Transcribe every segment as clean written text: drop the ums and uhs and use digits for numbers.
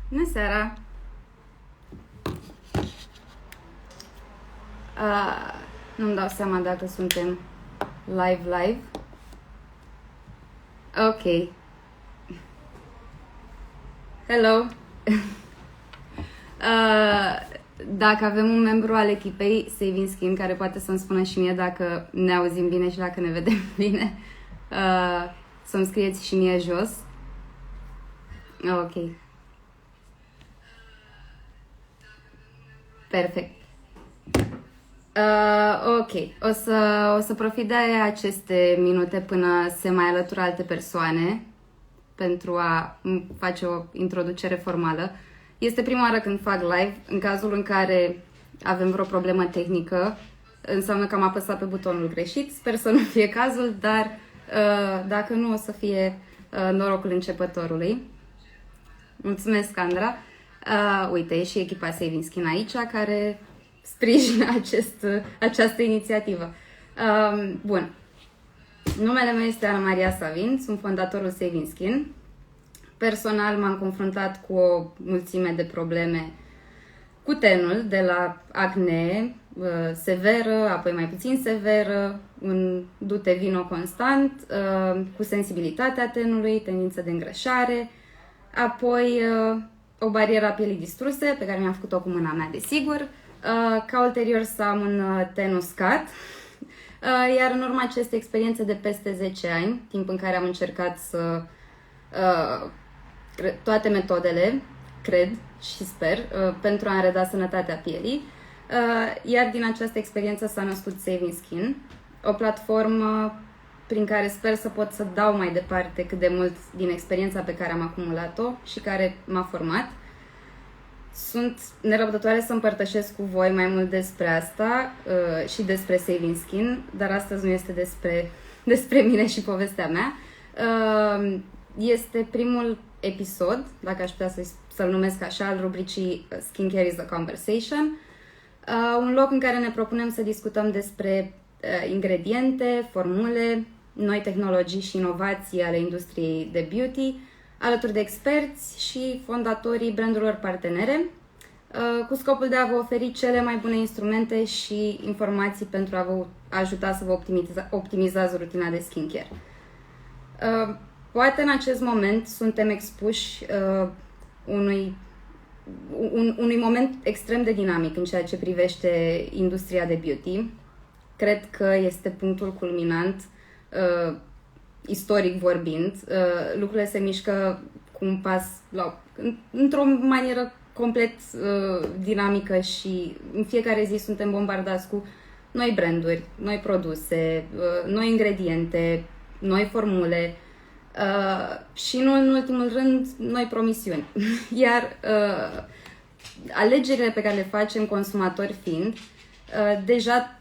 Bună seara! Nu-mi dau seama dacă suntem live. Ok. Hello! Dacă avem un membru al echipei SAVIN'SKIN care poate să-mi spună și mie dacă ne auzim bine și dacă ne vedem bine, să-mi scrieți și mie jos. Ok. Perfect. Ok, o să profit de aceste minute până se mai alătură alte persoane pentru a face o introducere formală. Este prima oară când fac live. În cazul în care avem vreo problemă tehnică, înseamnă că am apăsat pe butonul greșit. Sper să nu fie cazul, dar dacă nu, o să fie norocul începătorului. Mulțumesc, Andra! Uite, e și echipa SAVIN'SKIN aici, care sprijină această inițiativă. Bun. Numele meu este Ana Maria Savin, sunt fondatorul SAVIN'SKIN. Personal m-am confruntat cu o mulțime de probleme cu tenul, de la acne severă, apoi mai puțin severă, un dute vino constant, cu sensibilitatea tenului, tendință de îngrășare, apoi o barieră a pielii distruse, pe care mi-am făcut-o cu mâna mea, desigur, ca ulterior să am un ten uscat, iar în urma acestei experiențe de peste 10 ani, timp în care am încercat să toate metodele, cred și sper, pentru a înreda sănătatea pielii, iar din această experiență s-a născut SAVIN'SKIN, o platformă prin care sper să pot să dau mai departe cât de mult din experiența pe care am acumulat-o și care m-a format. Sunt nerăbdătoare să împărtășesc cu voi mai mult despre asta și despre SAVIN'SKIN, dar astăzi nu este despre mine și povestea mea. Este primul episod, dacă aș putea să-l numesc așa, al rubricii Skincare is a Conversation, un loc în care ne propunem să discutăm despre ingrediente, formule, noi tehnologii și inovații ale industriei de beauty, alături de experți și fondatorii brandurilor partenere, cu scopul de a vă oferi cele mai bune instrumente și informații pentru a vă ajuta să vă optimizați rutina de skincare. Poate în acest moment suntem expuși unui moment extrem de dinamic în ceea ce privește industria de beauty. Cred că este punctul culminant, istoric vorbind. Lucrurile se mișcă cu un pas într-o manieră complet dinamică și în fiecare zi suntem bombardați cu noi branduri, noi produse, noi ingrediente, noi formule și nu în ultimul rând noi promisiuni. Iar alegerile pe care le facem consumatori fiind deja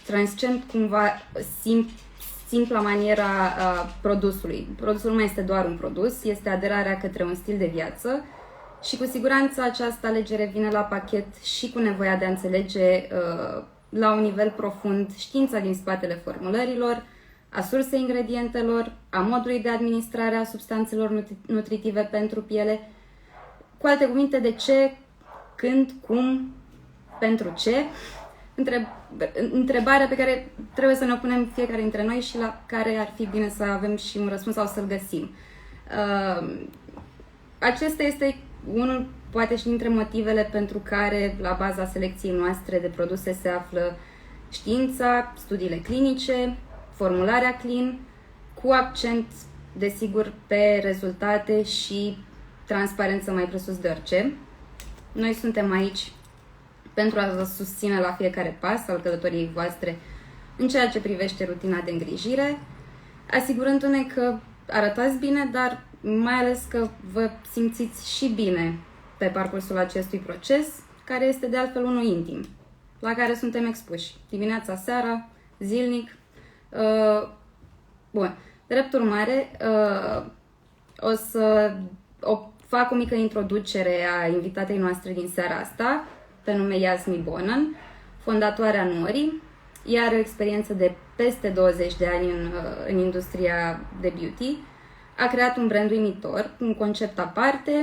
transcend cumva simpla maniera produsului. Produsul nu mai este doar un produs, este aderarea către un stil de viață și cu siguranță această alegere vine la pachet și cu nevoia de a înțelege la un nivel profund știința din spatele formulărilor, a sursei ingredientelor, a modului de administrare a substanțelor nutritive pentru piele, cu alte cuvinte, de ce, când, cum, pentru ce, întrebarea pe care trebuie să ne punem fiecare dintre noi și la care ar fi bine să avem și un răspuns sau să-l găsim. Acesta este unul, poate și dintre motivele pentru care la baza selecției noastre de produse se află știința, studiile clinice, formularea clean, cu accent, desigur, pe rezultate și transparență mai presus de orice. Noi suntem aici pentru a vă susține la fiecare pas al călătoriei voastre în ceea ce privește rutina de îngrijire, asigurându-ne că arătați bine, dar mai ales că vă simțiți și bine pe parcursul acestui proces, care este de altfel unul intim, la care suntem expuși dimineața, seara, zilnic. Bun, drept urmare, o să fac o mică introducere a invitatei noastre din seara asta, pe nume Jasmi Bonnén, fondatoarea Nuori. Ea are o experiență de peste 20 de ani în industria de beauty, a creat un brand uimitor, un concept aparte,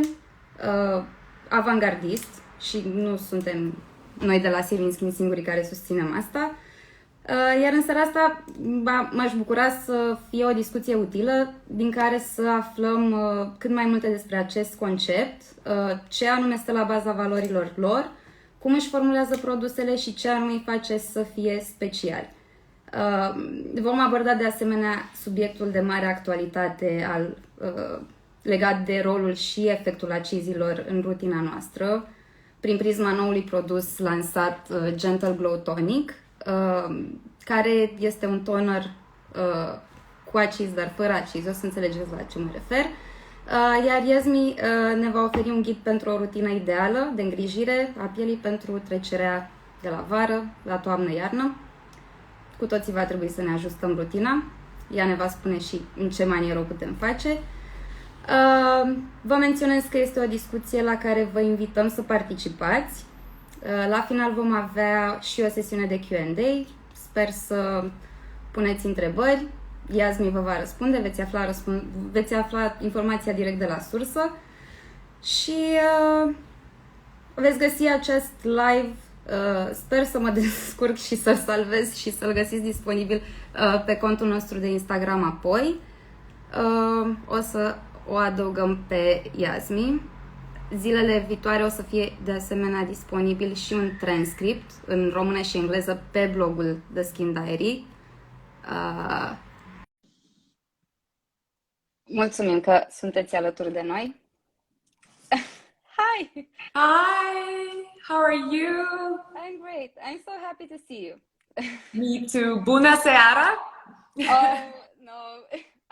avantgardist, și nu suntem noi de la SAVIN'SKIN singurii care susținem asta. Iar în seara asta m-aș bucura să fie o discuție utilă din care să aflăm cât mai multe despre acest concept, ce anume stă la baza valorilor lor, cum își formulează produsele și ce anume îi face să fie speciali. Vom aborda de asemenea subiectul de mare actualitate legat de rolul și efectul acizilor în rutina noastră, prin prisma noului produs lansat Gentle Glow Tonic, care este un toner cu aciz, dar fără aciz, o să înțelegeți la ce mă refer. Iar Jasmi ne va oferi un ghid pentru o rutină ideală de îngrijire a pielii pentru trecerea de la vară la toamnă-iarnă. Cu toții va trebui să ne ajustăm rutina. Ea ne va spune și în ce manieră o putem face. Vă menționez că este o discuție la care vă invităm să participați. La final vom avea și o sesiune de Q&A. Sper să puneți întrebări. Jasmi vă va răspunde, veți afla informația direct de la sursă și veți găsi acest live. Sper să mă descurc și să-l salvez și să-l găsiți disponibil pe contul nostru de Instagram apoi. O să o adăugăm pe Jasmi. Zilele viitoare o să fie de asemenea disponibil și un transcript în română și engleză pe blogul The Skin Diary. Mulțumim că sunteți alături de noi. Hi! Hi! How are you? I'm great. I'm so happy to see you. Me too. Bună seara! Oh, no.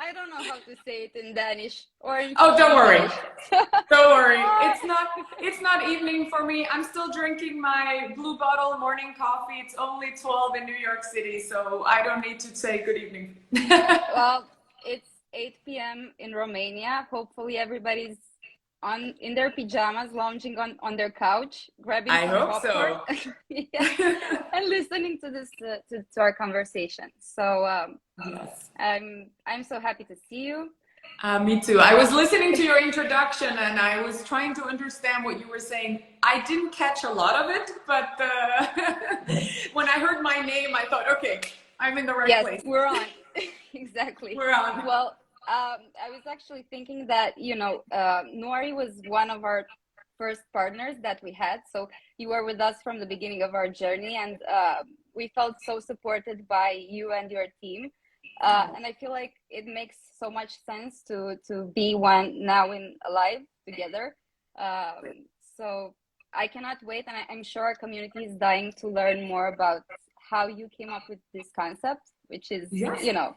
I don't know how to say it in Danish or in Oh, don't worry. Don't worry. Oh. It's not evening for me. I'm still drinking my blue bottle morning coffee. It's only 12 in New York City, so I don't need to say good evening. Well, it's 8 p.m. in Romania. Hopefully everybody's in their pajamas, lounging on their couch, grabbing I some hope popcorn. so. Yeah. And listening to this to our conversation. So Yes. I'm so happy to see you. Me too. I was listening to your introduction and I was trying to understand what you were saying. I didn't catch a lot of it, but when I heard my name, I thought, okay, I'm in the right place. Yes, we're on. Exactly. We're on. Well, I was actually thinking that, Nuori was one of our first partners that we had. So you were with us from the beginning of our journey, and we felt so supported by you and your team. And I feel like it makes so much sense to be one now alive together. So I cannot wait, and I'm sure our community is dying to learn more about how you came up with this concept, which is, Yes.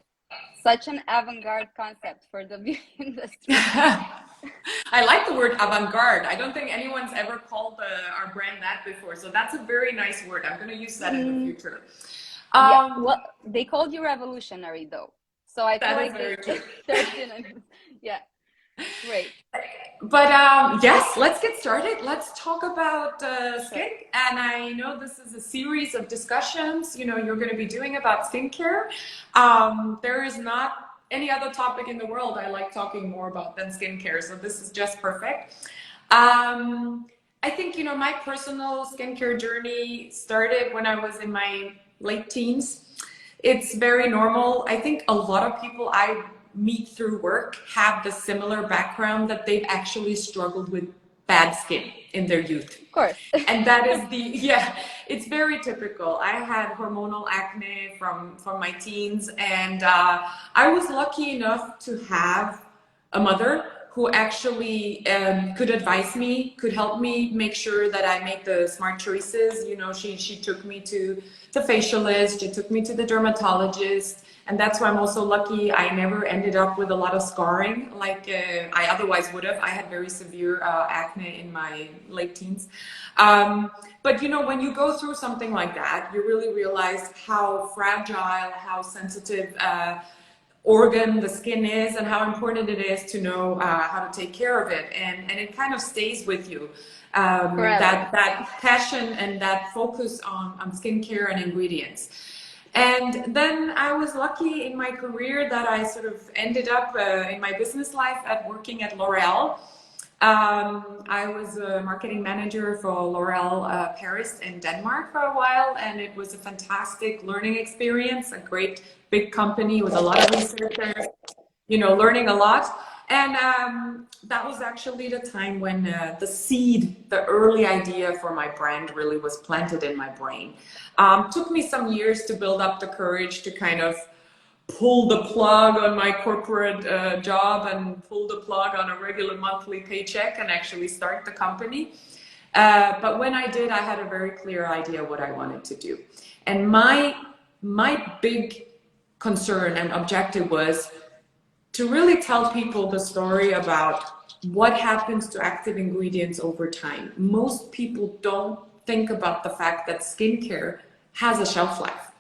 Such an avant-garde concept for the beauty industry. I like the word avant-garde. I don't think anyone's ever called our brand that before. So that's a very nice word. I'm going to use that in the future. Yeah, well, they called you revolutionary though. So I feel like yeah, great. But yes, let's get started. Let's talk about skin. And I know this is a series of discussions, you're going to be doing about skincare. There is not any other topic in the world I like talking more about than skincare. So this is just perfect. I think, my personal skincare journey started when I was in my late teens. It's very normal. I think a lot of people I meet through work have the similar background that they've actually struggled with bad skin in their youth. Of course. And that is it's very typical. I had hormonal acne from my teens, and I was lucky enough to have a mother who actually could advise me, could help me make sure that I make the smart choices. She took me to the facialist, she took me to the dermatologist. And that's why I'm also lucky I never ended up with a lot of scarring like I otherwise would have. I had very severe acne in my late teens. But when you go through something like that, you really realize how fragile, how sensitive organ the skin is, and how important it is to know how to take care of it. And it kind of stays with you. That passion and that focus on skincare and ingredients. And then I was lucky in my career that I sort of ended up in my business life at working at L'Oreal. I was a marketing manager for L'Oreal Paris in Denmark for a while, and it was a fantastic learning experience, a great big company with a lot of researchers, you know, learning a lot. And that was actually the time when the seed, the early idea for my brand really was planted in my brain. Took me some years to build up the courage to kind of pull the plug on my corporate job and pull the plug on a regular monthly paycheck and actually start the company. But when I did, I had a very clear idea what I wanted to do. And my big concern and objective was to really tell people the story about what happens to active ingredients over time. Most people don't think about the fact that skincare has a shelf life.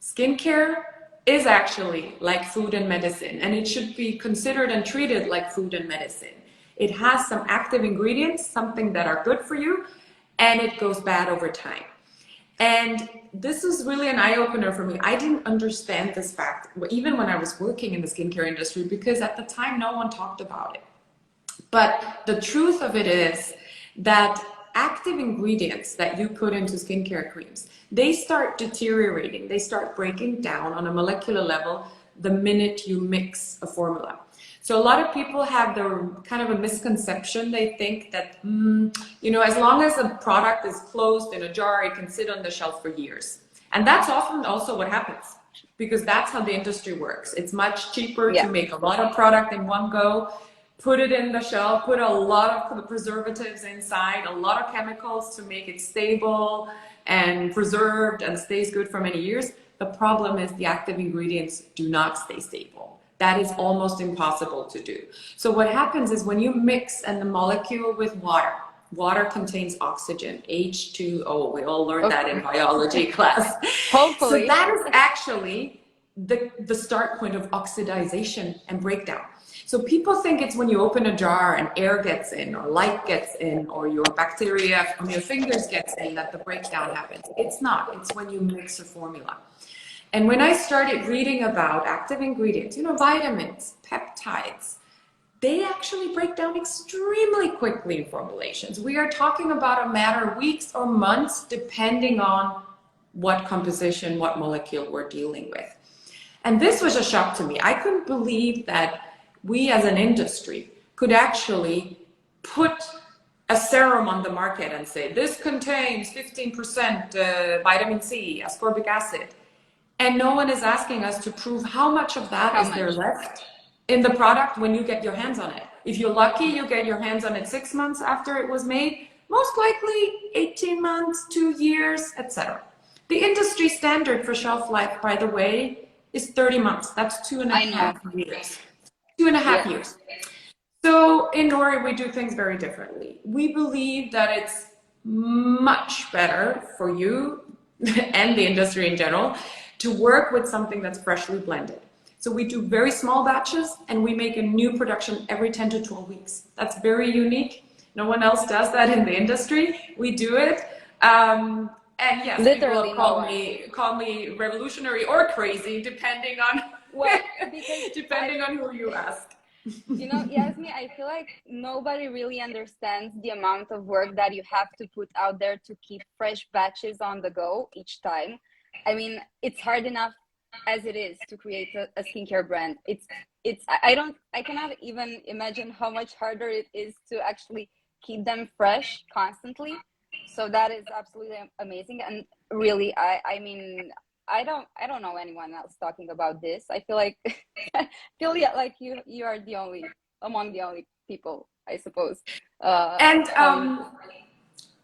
Skincare is actually like food and medicine, and it should be considered and treated like food and medicine. It has some active ingredients, something that are good for you, and it goes bad over time. And this is really an eye-opener for me. I didn't understand this fact, even when I was working in the skincare industry, because at the time, no one talked about it. But the truth of it is that active ingredients that you put into skincare creams, they start deteriorating, they start breaking down on a molecular level the minute you mix a formula. So a lot of people have the kind of a misconception. They think that, you know, as long as a product is closed in a jar, it can sit on the shelf for years. And that's often also what happens, because that's how the industry works. It's much cheaper to make a lot of product in one go, put it in the shelf, put a lot of preservatives inside, a lot of chemicals to make it stable and preserved and stays good for many years. The problem is the active ingredients do not stay stable. That is almost impossible to do. So what happens is when you mix and the molecule with water, water contains oxygen, H2O. We all learned that in biology class. Hopefully. So that is actually the start point of oxidization and breakdown. So people think it's when you open a jar and air gets in or light gets in or your bacteria from your fingers gets in that the breakdown happens. It's not. It's when you mix a formula. And when I started reading about active ingredients, you know, vitamins, peptides, they actually break down extremely quickly in formulations. We are talking about a matter of weeks or months, depending on what composition, what molecule we're dealing with. And this was a shock to me. I couldn't believe that we as an industry could actually put a serum on the market and say, this contains 15% vitamin C, ascorbic acid. And no one is asking us to prove how much of that is there left in the product when you get your hands on it. If you're lucky, you get your hands on it 6 months after it was made, most likely 18 months, 2 years, etc. The industry standard for shelf life, by the way, is 30 months. That's 2.5 years. 2.5 years. So in Nuori, we do things very differently. We believe that it's much better for you and the industry in general to work with something that's freshly blended. So we do very small batches and we make a new production every 10 to 12 weeks. That's very unique. No one else does that in the industry. We do it. And yes, literally people call me revolutionary or crazy, depending on depending on who you ask. You know, Jasmi, I feel like nobody really understands the amount of work that you have to put out there to keep fresh batches on the go each time. I mean, it's hard enough as it is to create a skincare brand. I cannot even imagine how much harder it is to actually keep them fresh constantly. So that is absolutely amazing. And really, I mean, I don't know anyone else talking about this. I feel like you are the only among the only people, I suppose. And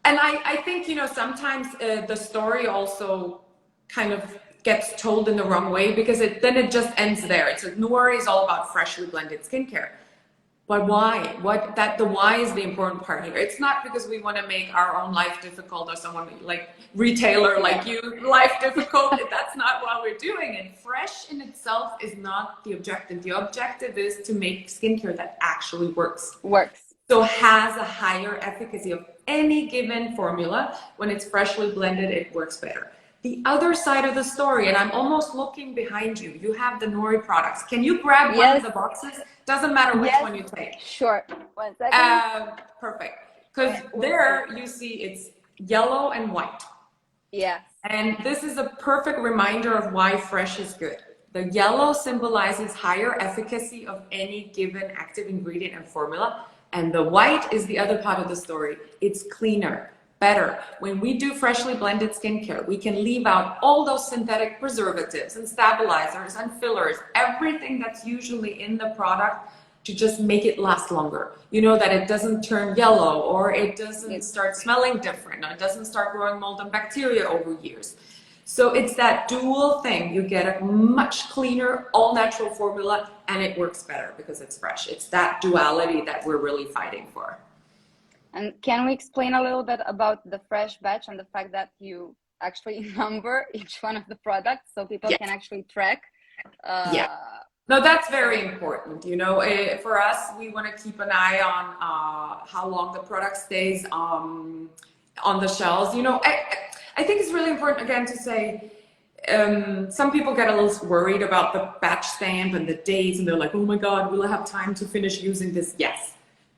I think, you know, sometimes the story also kind of gets told in the wrong way, because then it just ends there. It's like Nuori is all about freshly blended skincare. But why? The why is the important part here. It's not because we want to make our own life difficult or someone like retailer like you life difficult. That's not what we're doing. And fresh in itself is not the objective. The objective is to make skincare that actually works. So has a higher efficacy of any given formula. When it's freshly blended, it works better. the other side of the story, and I'm almost looking behind you. You have the Nuori products. Can you grab one of the boxes? Doesn't matter which one you take. Sure. 1 second. Perfect. Because there you see it's yellow and white. Yes. And this is a perfect reminder of why fresh is good. The yellow symbolizes higher efficacy of any given active ingredient and formula. And the white is the other part of the story. It's cleaner, better. When we do freshly blended skincare, we can leave out all those synthetic preservatives and stabilizers and fillers, everything that's usually in the product to just make it last longer. You know, that it doesn't turn yellow, or it doesn't start smelling different, or it doesn't start growing mold and bacteria over years. So it's that dual thing. You get a much cleaner, all natural formula, and it works better because it's fresh. It's that duality that we're really fighting for. And can we explain a little bit about the fresh batch and the fact that you actually number each one of the products so people can actually track? No, that's very important. You know, for us, we want to keep an eye on how long the product stays on the shelves. You know, I think it's really important, again, to say, some people get a little worried about the batch stamp and the dates, and they're like, oh my God, will I have time to finish using this? Yes.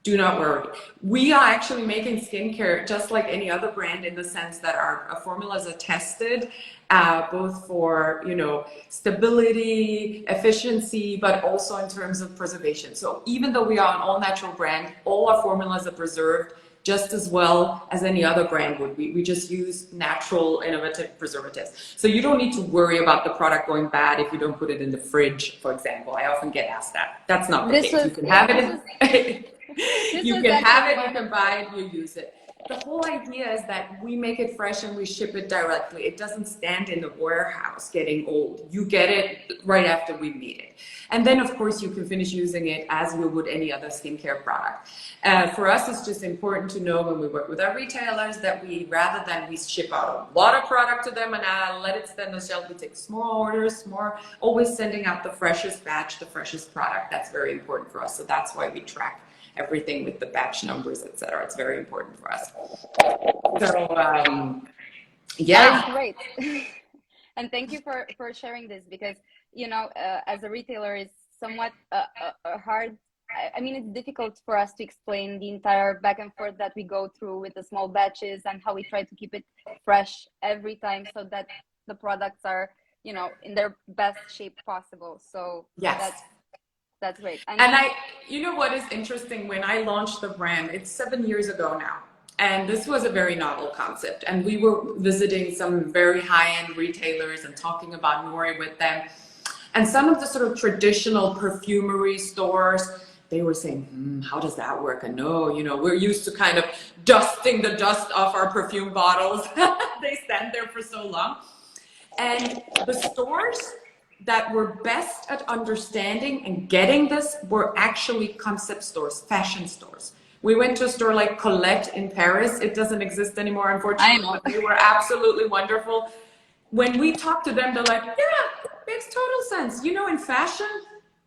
Do not worry. We are actually making skincare just like any other brand, in the sense that our formulas are tested both for, you know, stability, efficiency, but also in terms of preservation. So even though we are an all natural brand, all our formulas are preserved just as well as any other brand would. We just use natural, innovative preservatives. So you don't need to worry about the product going bad if you don't put it in the fridge, for example. I often get asked that. That's not the case. You can have it. You can have it, you can buy it, you use it. The whole idea is that we make it fresh and we ship it directly. It doesn't stand in the warehouse getting old. You get it right after we made it. And then, of course, you can finish using it as you would any other skincare product. For us, it's just important to know, when we work with our retailers, that we, rather than we ship out a lot of product to them and let it stand on the shelf, we take small orders, always sending out the freshest batch, the freshest product. That's very important for us. So that's why we track everything with the batch numbers, etc. It's very important for us. So, That is great. And thank you for sharing this, because, you know, as a retailer, it's somewhat hard. I mean, it's difficult for us to explain the entire back and forth that we go through with the small batches, and how we try to keep it fresh every time so that the products are, you know, in their best shape possible. So that's great. And you know what is interesting? When I launched the brand, it's 7 years ago now. And this was a very novel concept. And we were visiting some very high-end retailers and talking about Nuori with them. And some of the sort of traditional perfumery stores, they were saying, how does that work? And no, you know, we're used to kind of dusting the dust off our perfume bottles. They stand there for so long. And the stores that were best at understanding and getting this were actually concept stores, fashion stores. We went to a store like Colette in Paris. It doesn't exist anymore, unfortunately, but they were absolutely wonderful. When we talked to them, they're like, yeah, makes total sense. You know, in fashion,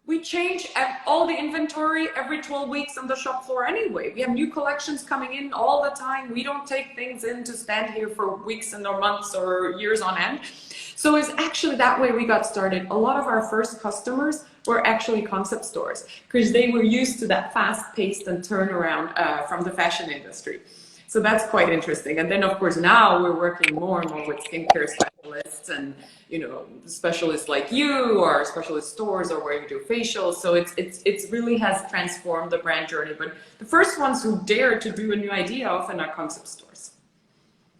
we change all the inventory every 12 weeks on the shop floor anyway. We have new collections coming in all the time. We don't take things in to stand here for weeks and or months or years on end. So it's actually that way we got started. A lot of our first customers were actually concept stores, because they were used to that fast-paced and turnaround from the fashion industry. So that's quite interesting. And then, of course, now we're working more and more with skincare specialists and, you know, specialists like you, or specialist stores, or where you do facials. So it's really has transformed the brand journey. But the first ones who dare to do a new idea often are concept stores.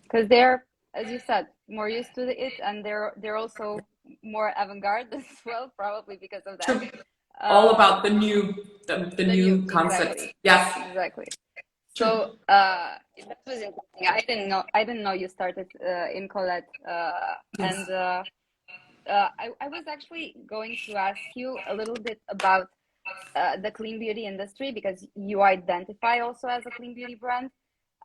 Because they're, as you said, more used to it, and they're also more avant-garde as well, probably because of that. True. All about the new concepts. Exactly. Yes, exactly. So that was interesting. I didn't know you started in Colette, and I was actually going to ask you a little bit about the clean beauty industry, because you identify also as a clean beauty brand.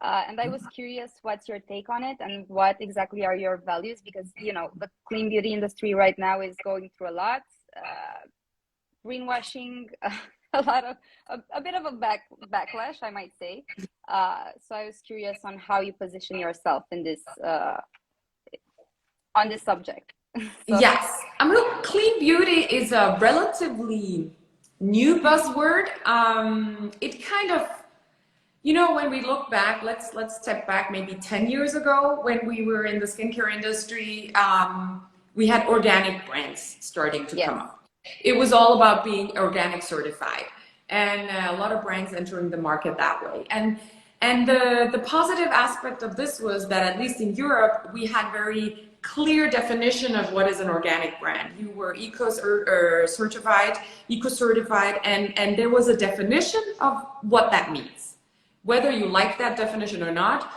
And I was curious, what's your take on it, and what exactly are your values? Because, you know, the clean beauty industry right now is going through a lot, greenwashing, a bit of a backlash, I might say. So I was curious on how you position yourself in this on this subject. So Yes, I mean, clean beauty is a relatively new buzzword. It kind of, you know, when we look back, let's step back maybe 10 years ago when we were in the skincare industry, we had organic brands starting to yes, come up. It was all about being organic certified, and a lot of brands entering the market that way. And the positive aspect of this was that at least in Europe, we had very clear definition of what is an organic brand. You were certified, eco certified, and there was a definition of what that means. Whether you like that definition or not,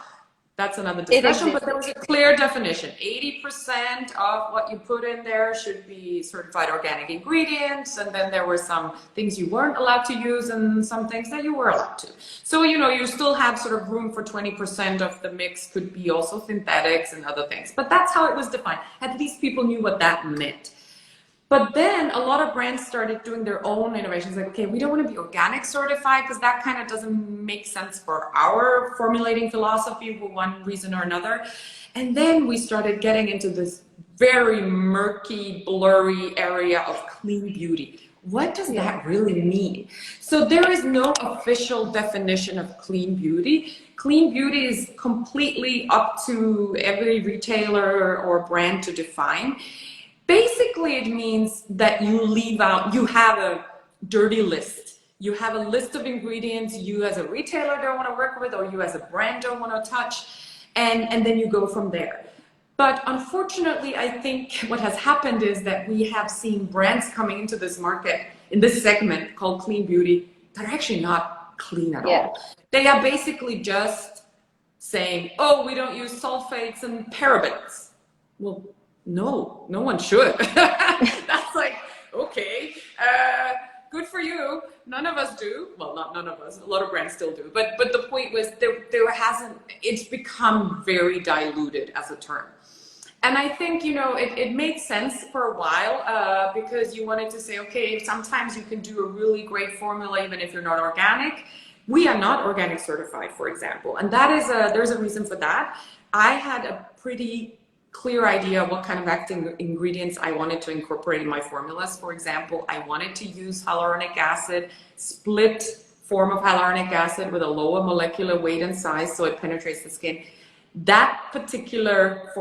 that's another it discussion, but existed. there was a clear definition. 80% of what you put in there should be certified organic ingredients, and then there were some things you weren't allowed to use and some things that you were allowed to. So, you know, you still have sort of room for 20% of the mix could be also synthetics and other things. But that's how it was defined. At least people knew what that meant. But then a lot of brands started doing their own innovations. Like, okay, we don't want to be organic certified because that kind of doesn't make sense for our formulating philosophy for one reason or another. And then we started getting into this very murky, blurry area of clean beauty. What does that really mean? So there is no official definition of clean beauty. Clean beauty is completely up to every retailer or brand to define. Basically, it means that you leave out, you have a dirty list. You have a list of ingredients you as a retailer don't want to work with, or you as a brand don't want to touch, and then you go from there. But unfortunately, I think what has happened is that we have seen brands coming into this market, in this segment called clean beauty, that are actually not clean at all. They are basically just saying, oh, we don't use sulfates and parabens. Well, no one should. That's like, okay, good for you. None of us do. Well, not none of us. A lot of brands still do. But the point was there hasn't, it's become very diluted as a term. And I think, you know, it made sense for a while because you wanted to say, okay, sometimes you can do a really great formula even if you're not organic. We are not organic certified, for example. And that is there's a reason for that. I had a pretty clear idea what kind of active ingredients I wanted to incorporate in my formulas. For example, I wanted to use hyaluronic acid, split form of hyaluronic acid with a lower molecular weight and size so it penetrates the skin. That particular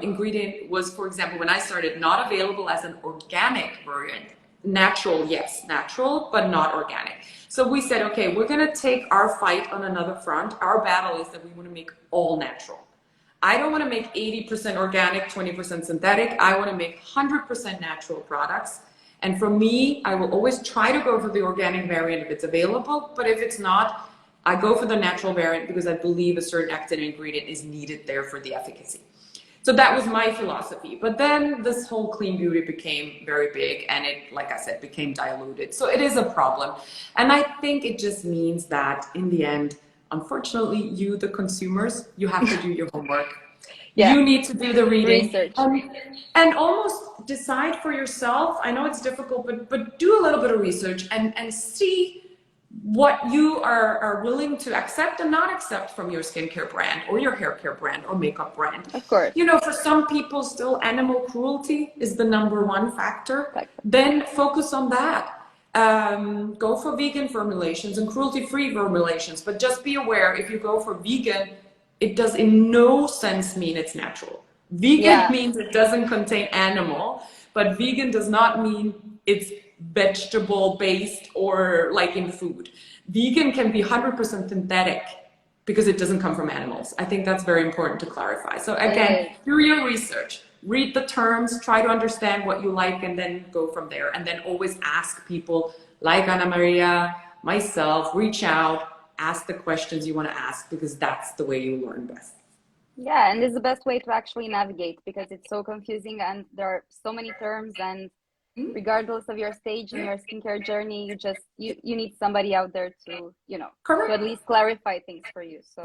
ingredient was, for example, when I started, not available as an organic variant. Natural, yes, natural, but not organic. So we said, okay, we're going to take our fight on another front. Our battle is that we want to make all natural. I don't want to make 80% organic, 20% synthetic. I want to make 100% natural products. And for me, I will always try to go for the organic variant if it's available. But if it's not, I go for the natural variant because I believe a certain active ingredient is needed there for the efficacy. So that was my philosophy. But then this whole clean beauty became very big and it, like I said, became diluted. So it is a problem. And I think it just means that in the end, unfortunately, you, the consumers, you have to do your homework. You need to do the reading. Research. And almost decide for yourself. I know it's difficult, but do a little bit of research and see what you are willing to accept and not accept from your skincare brand or your hair care brand or makeup brand. Of course. You know, for some people, still animal cruelty is the #1 factor. Then focus on that. Go for vegan formulations and cruelty-free formulations, but just be aware if you go for vegan, it does in no sense mean it's natural. Vegan means it doesn't contain animal, but vegan does not mean it's vegetable based or like in food. Vegan can be 100% synthetic because it doesn't come from animals. I think that's very important to clarify. So again, do your research, read the terms, try to understand what you like, and then go from there. And then always ask people like Anna Maria, myself, reach out, ask the questions you want to ask, because that's the way you learn best. Yeah, and it's the best way to actually navigate because it's so confusing and there are so many terms, and regardless of your stage in your skincare journey, you need somebody out there to, you know, to at least clarify things for you. So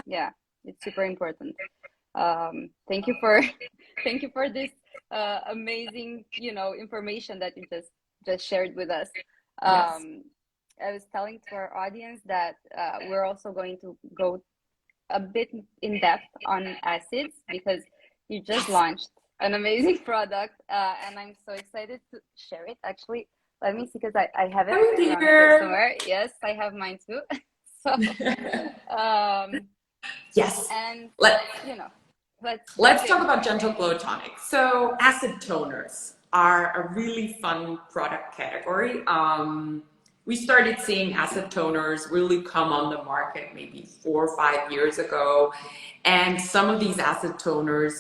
yeah, it's super important. Thank you for this amazing, you know, information that you just shared with us. I was telling to our audience that we're also going to go a bit in depth on acids because you just launched an amazing product, and I'm so excited to share it. Actually, let me see, because I have it Come around here here. somewhere. Yes, I have mine too. So, um, Yes. and Let, you know, let's let's get talk into about it. gentle glow tonic. So acid toners are a really fun product category. We started seeing acid toners really come on the market maybe 4 or 5 years ago. And some of these acid toners,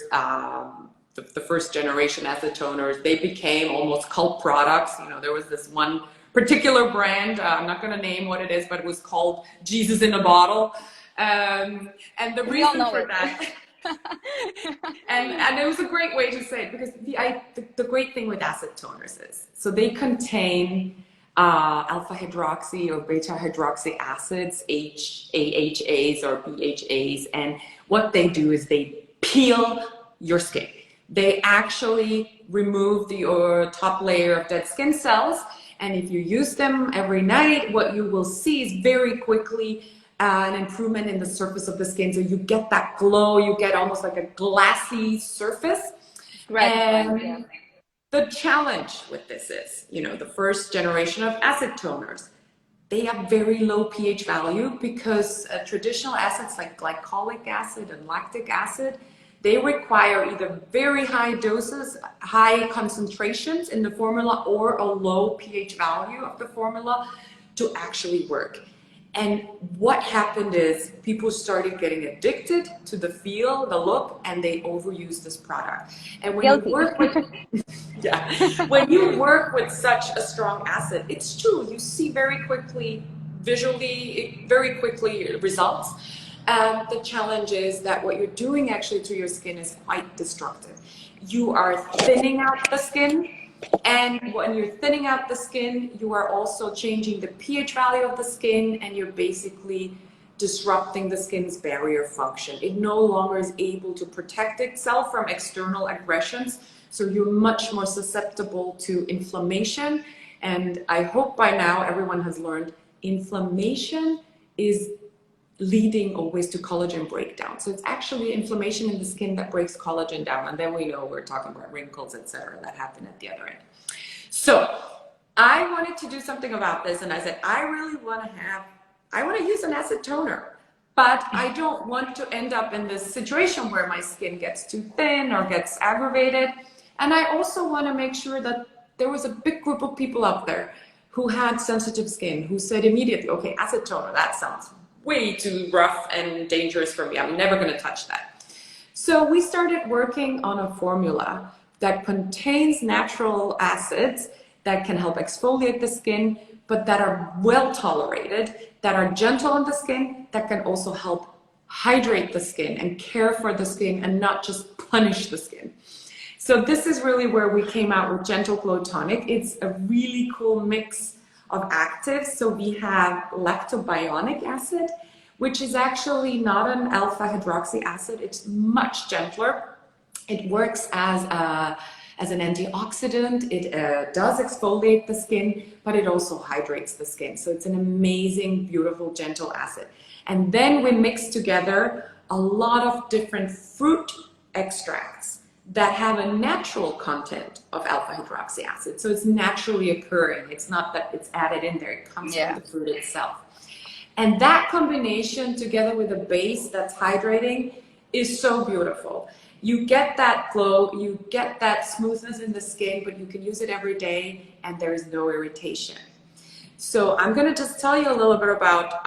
the first generation acid toners, they became almost cult products. You know, there was this one particular brand, I'm not going to name what it is, but it was called Jesus in a Bottle. And the We all reason know for it. that, and it was a great way to say it, because the great thing with acid toners is, so they contain alpha hydroxy or beta hydroxy acids, AHAs or BHAs, and what they do is they peel your skin. They actually remove the top layer of dead skin cells, and if you use them every night, what you will see is very quickly an improvement in the surface of the skin. So you get that glow, you get almost like a glassy surface. Gratifying, And yeah. the challenge with this is, you know, the first generation of acid toners, they have very low pH value because traditional acids like glycolic acid and lactic acid, they require either very high doses, high concentrations in the formula, or a low pH value of the formula to actually work. And what happened is people started getting addicted to the feel, the look, and they overused this product. And when Guilty. you work with, yeah, when you work with such a strong acid, it's true, you see very quickly, visually, very quickly results. The challenge is that what you're doing actually to your skin is quite destructive. You are thinning out the skin, and when you're thinning out the skin, you are also changing the pH value of the skin, and you're basically disrupting the skin's barrier function. It no longer is able to protect itself from external aggressions, so you're much more susceptible to inflammation. And I hope by now everyone has learned inflammation is leading always to collagen breakdown. So it's actually inflammation in the skin that breaks collagen down, and then we know we're talking about wrinkles, etc., that happen at the other end. So I wanted to do something about this, and I said, I want to use an acid toner, but I don't want to end up in this situation where my skin gets too thin or gets aggravated. And I also want to make sure that there was a big group of people out there who had sensitive skin, who said immediately, okay, acid toner, that sounds way too rough and dangerous for me. I'm never going to touch that. So we started working on a formula that contains natural acids that can help exfoliate the skin, but that are well tolerated, that are gentle on the skin, that can also help hydrate the skin and care for the skin and not just punish the skin. So this is really where we came out with Gentle Glow Tonic. It's a really cool mix of actives. So we have lactobionic acid, which is actually not an alpha hydroxy acid. It's much gentler. It works as an antioxidant. It does exfoliate the skin, but it also hydrates the skin. So it's an amazing, beautiful, gentle acid. And then we mix together a lot of different fruit extracts that have a natural content of alpha hydroxy acid. So it's naturally occurring. It's not that it's added in there. It comes from the fruit itself. And that combination together with a base that's hydrating is so beautiful. You get that glow, you get that smoothness in the skin, but you can use it every day and there is no irritation. So I'm going to just tell you a little bit about,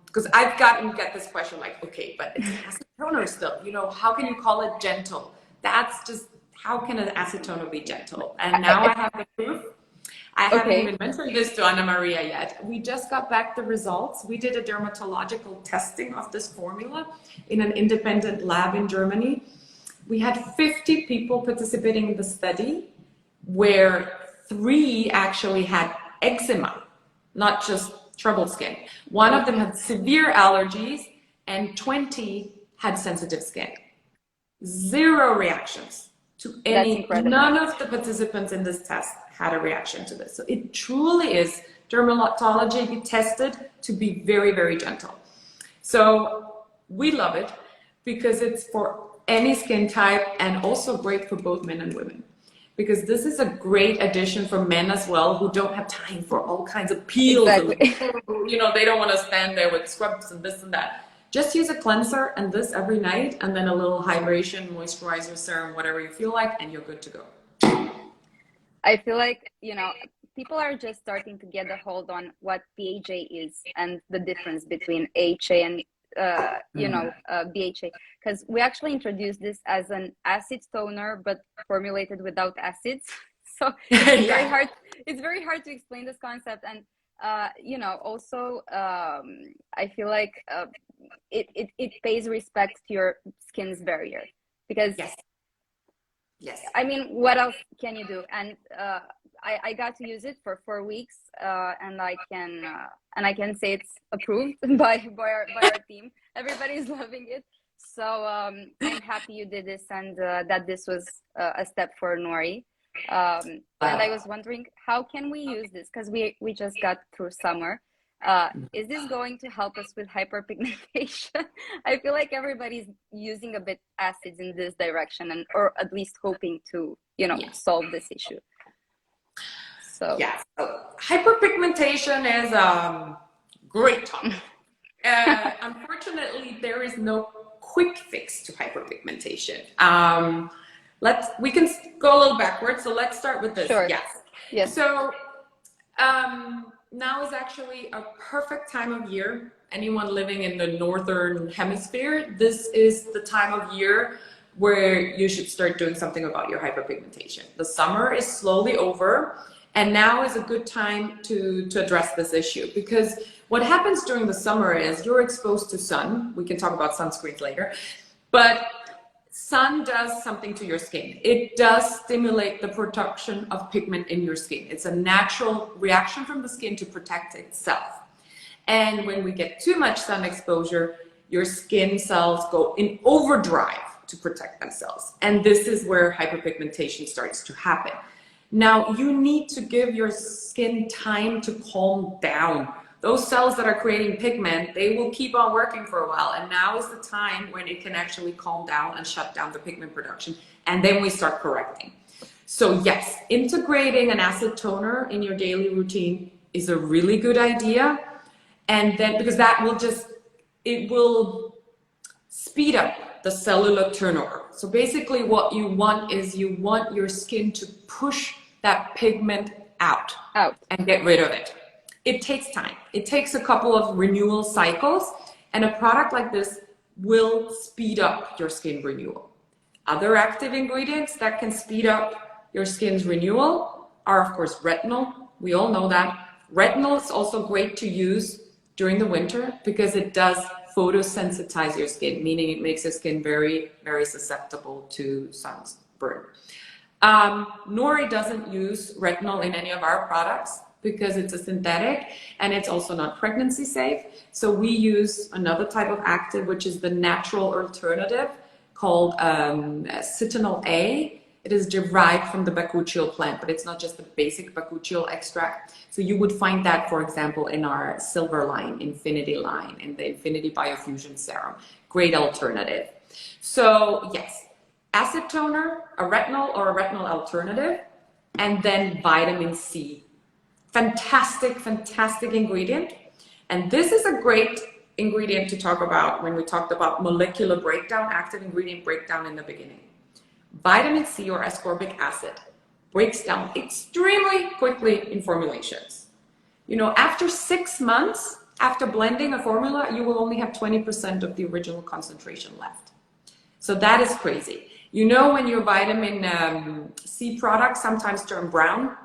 because I've get this question like, okay, but it's an acid toner still, you know, how can you call it gentle? That's just, how can an acid toner be gentle? And now I have the proof. I haven't even mentioned this to Anna Maria yet. We just got back the results. We did a dermatological testing of this formula in an independent lab in Germany. We had 50 people participating in the study, where 3 actually had eczema, not just troubled skin. One of them had severe allergies, and 20 had sensitive skin. 0 reactions to any, none of the participants in this test had a reaction to this. So it truly is dermatology tested to be very, very gentle. So we love it because it's for any skin type, and also great for both men and women. Because this is a great addition for men as well who don't have time for all kinds of peels. Exactly. And, you know, they don't want to stand there with scrubs and this and that. Just use a cleanser and this every night, and then a little hydration, moisturizer, serum, whatever you feel like, and you're good to go. I feel like, you know, people are just starting to get a hold on what BHA is and the difference between AHA and, BHA. Because we actually introduced this as an acid toner, but formulated without acids. So it's very hard. It's very hard to explain this concept. And, also, I feel like it pays respect to your skin's barrier. Because Yes. I mean, what else can you do? And I got to use it for 4 weeks, and I can say it's approved by our team. Everybody's loving it. So I'm happy you did this, and that this was a step for Nuori. And I was wondering, how can we use this? Because we just got through summer. Is this going to help us with hyperpigmentation? I feel like everybody's using a bit acids in this direction, and or at least hoping to, solve this issue. So hyperpigmentation is a great topic. Unfortunately, there is no quick fix to hyperpigmentation. We can go a little backwards. So let's start with this. Sure. Yes. So now is actually a perfect time of year. Anyone living in the northern hemisphere, this is the time of year where you should start doing something about your hyperpigmentation. The summer is slowly over, and now is a good time to address this issue, because what happens during the summer is you're exposed to sun. We can talk about sunscreens later, but sun does something to your skin. It does stimulate the production of pigment in your skin. It's a natural reaction from the skin to protect itself. And when we get too much sun exposure, your skin cells go in overdrive to protect themselves. And this is where hyperpigmentation starts to happen. Now, you need to give your skin time to calm down. Those cells that are creating pigment, they will keep on working for a while. And now is the time when it can actually calm down and shut down the pigment production. And then we start correcting. So yes, integrating an acid toner in your daily routine is a really good idea. And then, because it will speed up the cellular turnover. So basically what you want is you want your skin to push that pigment out and get rid of it. It takes time. It takes a couple of renewal cycles, and a product like this will speed up your skin renewal. Other active ingredients that can speed up your skin's renewal are, of course, retinol. We all know that. Retinol is also great to use during the winter because it does photosensitize your skin, meaning it makes your skin very, very susceptible to sunburn. Nuori doesn't use retinol in any of our products because it's a synthetic, and it's also not pregnancy safe. So we use another type of active, which is the natural alternative called citronal A. It is derived from the bakuchiol plant, but it's not just the basic bakuchiol extract. So you would find that, for example, in our silver line, infinity line, in the Infinity Biofusion Serum. Great alternative. So yes, acid toner, a retinol or a retinol alternative, and then vitamin C. Fantastic, fantastic ingredient. And this is a great ingredient to talk about when we talked about molecular breakdown, active ingredient breakdown in the beginning. Vitamin C, or ascorbic acid, breaks down extremely quickly in formulations. You know, after 6 months, after blending a formula, you will only have 20% of the original concentration left. So that is crazy. You know, when your vitamin C products sometimes turn brown,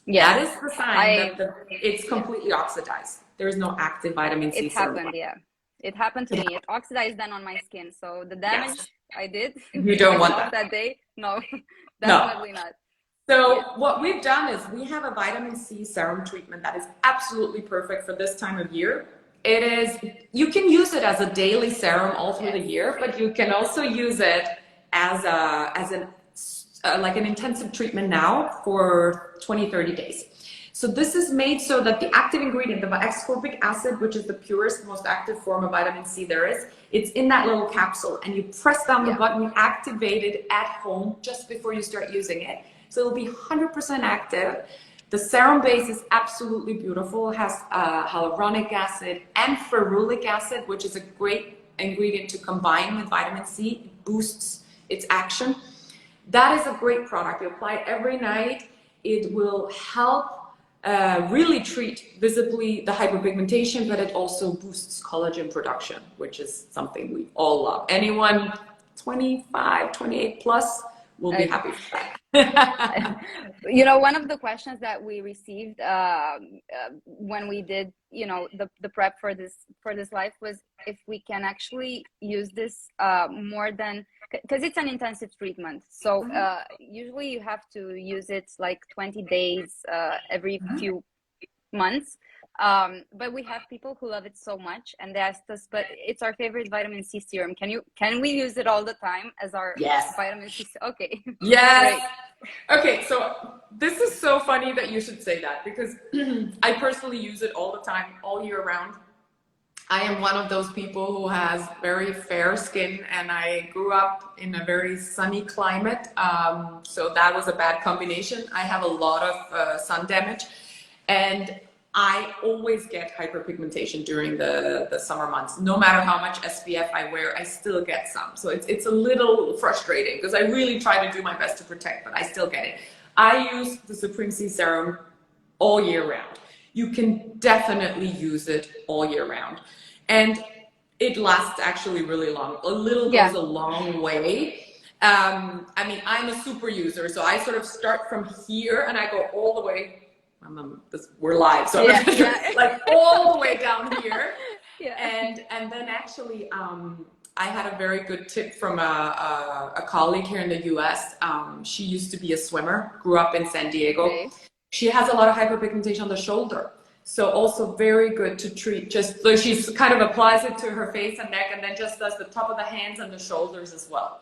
that is the sign that it's completely oxidized. There is no active vitamin C. It happened, It happened to me. It oxidized then on my skin. So the damage I did. You don't want that day. No, definitely not. So what we've done is we have a vitamin C serum treatment that is absolutely perfect for this time of year. It is, you can use it as a daily serum all through the year, but you can also use it as like an intensive treatment now for 20-30 days. So this is made so that the active ingredient, the ascorbic acid, which is the purest, most active form of vitamin C there is, it's in that little capsule, and you press down the button, you activate it at home just before you start using it. So it'll be 100% active. The serum base is absolutely beautiful. It has hyaluronic acid and ferulic acid, which is a great ingredient to combine with vitamin C. It boosts its action. That is a great product. You apply it every night. It will help really treat visibly the hyperpigmentation, but it also boosts collagen production, which is something we all love. Anyone 25, 28 plus will be happy for that. You know, one of the questions that we received when we did, you know, the prep for this live was if we can actually use this more than, because it's an intensive treatment. So usually you have to use it like 20 days every few months. But we have people who love it so much, and they asked us, but it's our favorite vitamin C serum. Can we use it all the time as our vitamin C? Okay. Yes. Okay, so this is so funny that you should say that, because I personally use it all the time, all year round. I am one of those people who has very fair skin, and I grew up in a very sunny climate. So that was a bad combination. I have a lot of sun damage, and I always get hyperpigmentation during the summer months. No matter how much SPF I wear, I still get some. So it's a little frustrating because I really try to do my best to protect, but I still get it. I use the Supreme C Serum all year round. You can definitely use it all year round. And it lasts actually really long. A little goes a long way. I mean, I'm a super user, so I sort of start from here and I go all the way. We're live, so like all the way down here. And then actually, I had a very good tip from a colleague here in the US. She used to be a swimmer, grew up in San Diego. She has a lot of hyperpigmentation on the shoulder. So also very good to treat, just so she kind of applies it to her face and neck, and then just does the top of the hands and the shoulders as well.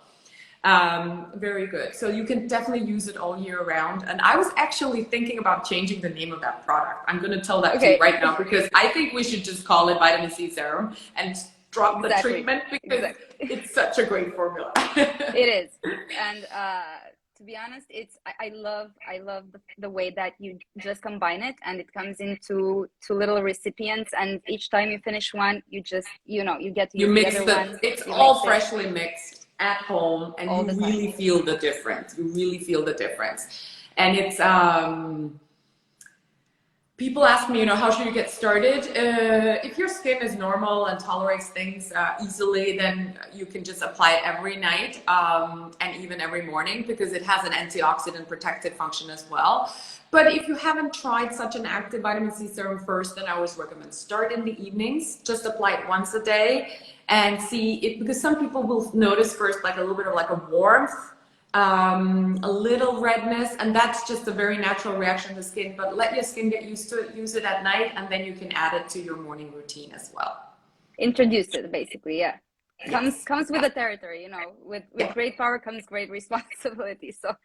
Very good. So you can definitely use it all year round. And I was actually thinking about changing the name of that product. I'm going to tell that to you right now, because I think we should just call it Vitamin C Serum and drop the treatment, because it's such a great formula. It is. And to be honest, I love the way that you just combine it, and it comes into two little recipients, and each time you finish one, you just, you know, you get to use the other one. It's all freshly mixed at home, and you really feel the difference. You really feel the difference. And it's people ask me, you know, how should you get started? If your skin is normal and tolerates things easily, then you can just apply it every night and even every morning, because it has an antioxidant protective function as well. But if you haven't tried such an active vitamin C serum first, then I always recommend start in the evenings. Just apply it once a day and see it, because some people will notice first like a little bit of like a warmth, a little redness, and that's just a very natural reaction of the skin. But let your skin get used to it, use it at night, and then you can add it to your morning routine as well. Introduce it, basically. Comes with the territory, you know. With great power comes great responsibility. So